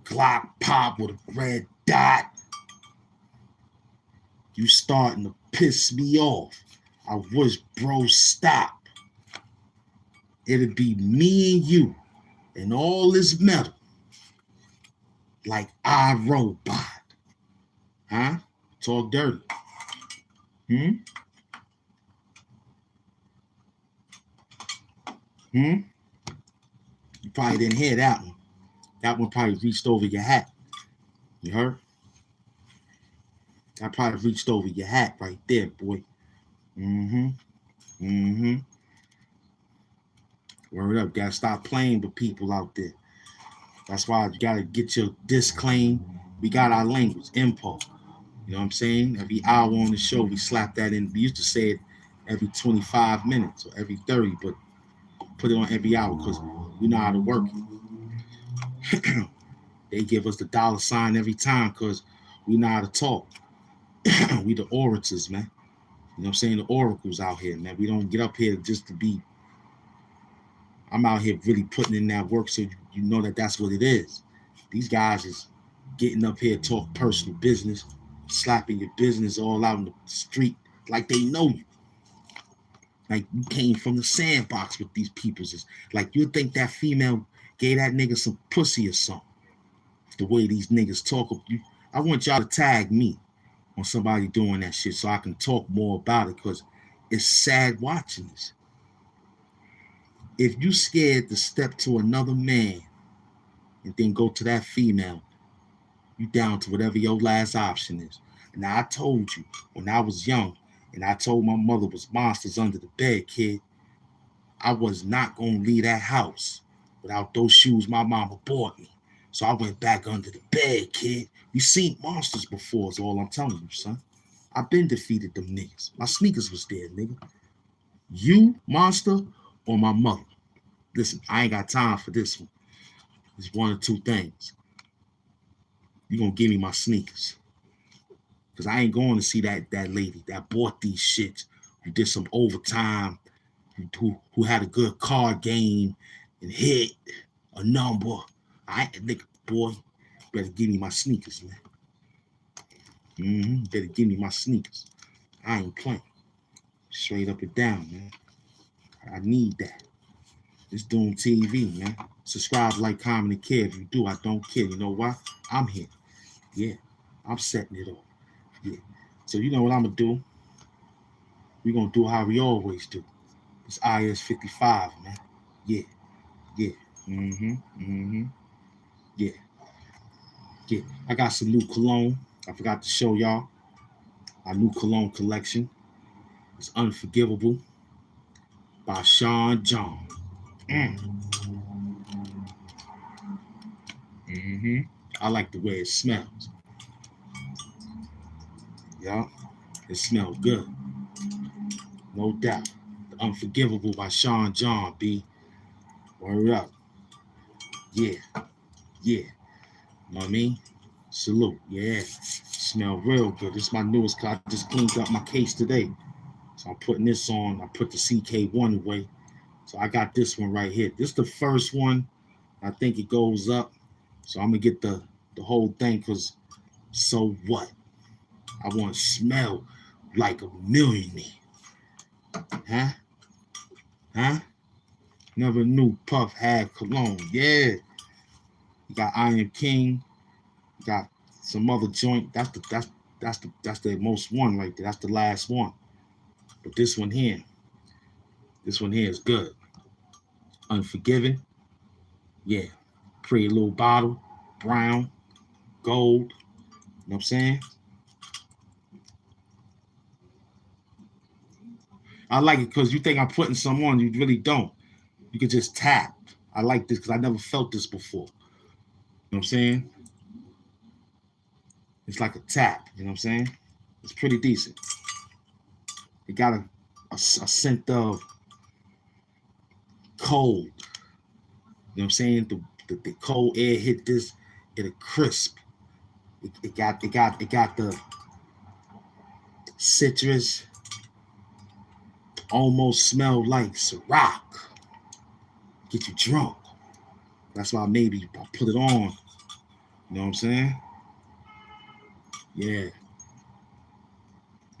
Glock pop with a red dot, you starting to piss me off. I wish bro stop. It'd be me and you and all this metal like iRobot. Huh? Talk dirty. You probably didn't hear that one. That one probably reached over your hat. You heard? That probably reached over your hat right there, boy. Word up, gotta stop playing with people out there. That's why you gotta get your disclaim. We got our language, info. You know what I'm saying? Every hour on the show, we slap that in. We used to say it every 25 minutes or every 30, but put it on every hour because we know how to work it. They give us the $sign every time because We know how to talk. We the orators, man. You know what I'm saying? The oracles out here, man. We don't get up here just to be. I'm out here really putting in that work, so you know that that's what it is. These guys is getting up here talk personal business, slapping your business all out in the street like they know you. Like you came from the sandbox with these peoples. It's like you think that female gave that nigga some pussy or something. The way these niggas talk, I want y'all to tag me on somebody doing that shit so I can talk more about it, because it's sad watching this. If you scared to step to another man and then go to that female, you down to whatever your last option is. Now I told you when I was young, and I told my mother was monsters under the bed, kid. I was not gonna leave that house without those shoes my mama bought me. So I went back under the bed, kid. We seen monsters before, is all I'm telling you, son. I've been defeated them niggas. My sneakers was there, nigga. You, monster, or my mother? Listen, I ain't got time for this one. It's one or two things. You gonna give me my sneakers. Because I ain't going to see that lady that bought these shits, who did some overtime, who had a good card game and hit a number. Nigga, boy, better give me my sneakers, man. Better give me my sneakers. I ain't playing. Straight up and down, man. I need that. It's Doom TV, man. Subscribe, like, comment, and care. If you do, I don't care. You know why? I'm here. Yeah, I'm setting it off. Yeah. So you know what I'm going to do? We're going to do how we always do. It's IS 55, man. Yeah. Yeah. Yeah. Yeah. I got some new cologne. I forgot to show y'all our new cologne collection. It's Unforgivable by Sean John. I like the way it smells. Yeah. It smells good. No doubt. The Unforgivable by Sean John, B. Word up. Yeah. Yeah. Know what I mean? Salute. Yeah. Smell real good. This is my newest car. I just cleaned up my case today. So I'm putting this on. I put the CK1 away. So I got this one right here. This is the first one. I think it goes up. So I'm going to get the whole thing, because so what? I want to smell like a millionaire. Huh? Huh? Never knew Puff had cologne. Yeah. You got Iron King. You got some other joint. That's the most one right there. That's the last one. But this one here is good. Unforgiving. Yeah. Pretty little bottle. Brown. Gold. You know what I'm saying? I like it because you think I'm putting some on. You really don't. You can just tap. I like this because I never felt this before. You know what I'm saying? It's like a tap. You know what I'm saying? It's pretty decent. It got a scent of cold. You know what I'm saying? The cold air hit this, it'll crisp. It got the citrus, almost smell like Ciroc. Get you drunk. That's why maybe I put it on. You know what I'm saying? Yeah.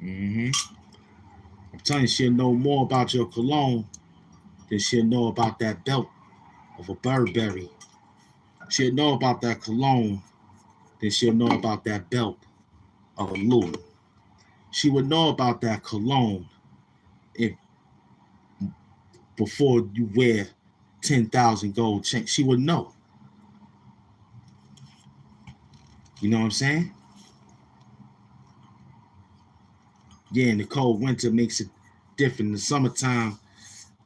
I'm telling you, she'll know more about your cologne than she'll know about that belt of a Burberry. She'll know about that cologne than she'll know about that belt of a Louis. She would know about that cologne if before you wear 10,000 gold chains. She would know. You know what I'm saying? Yeah, in the cold winter makes it different. In the summertime,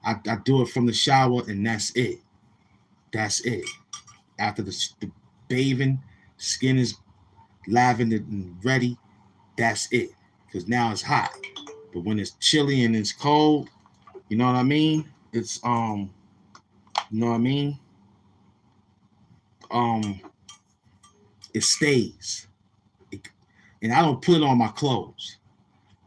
I do it from the shower and that's it. That's it. After the bathing, skin is lavendered and ready, that's it. Because now it's hot. But when it's chilly and it's cold, you know what I mean? It's you know what I mean? It stays. And I don't put it on my clothes.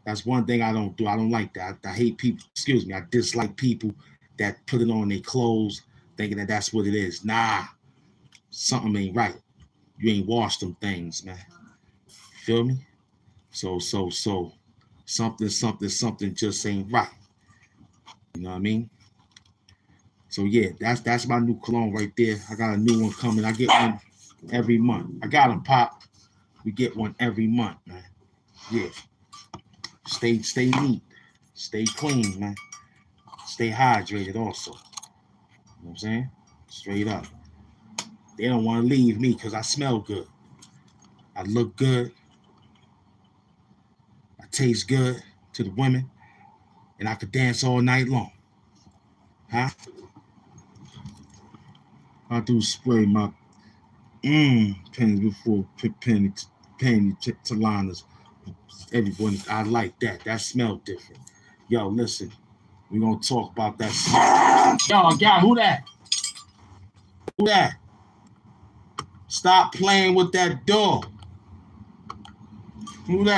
That's one thing I don't do. I don't like that. I hate people, excuse me, I dislike people that put it on their clothes thinking that that's what it is. Nah, something ain't right. You ain't washed them things, man. Feel me? So something just ain't right. You know what I mean? So yeah, that's my new cologne right there. I got a new one coming. I get one every month. I got them, Pop. We get one every month, man. Yeah. Stay neat. Stay clean, man. Stay hydrated also. You know what I'm saying? Straight up. They don't want to leave me because I smell good. I look good. I taste good to the women. And I could dance all night long. Huh? I do spray my pennies before penny Talanas. Everybody, I like that. That smell different. Yo, listen, we gonna talk about that smell. Yo, God, who that? Who that? Stop playing with that door. Who that?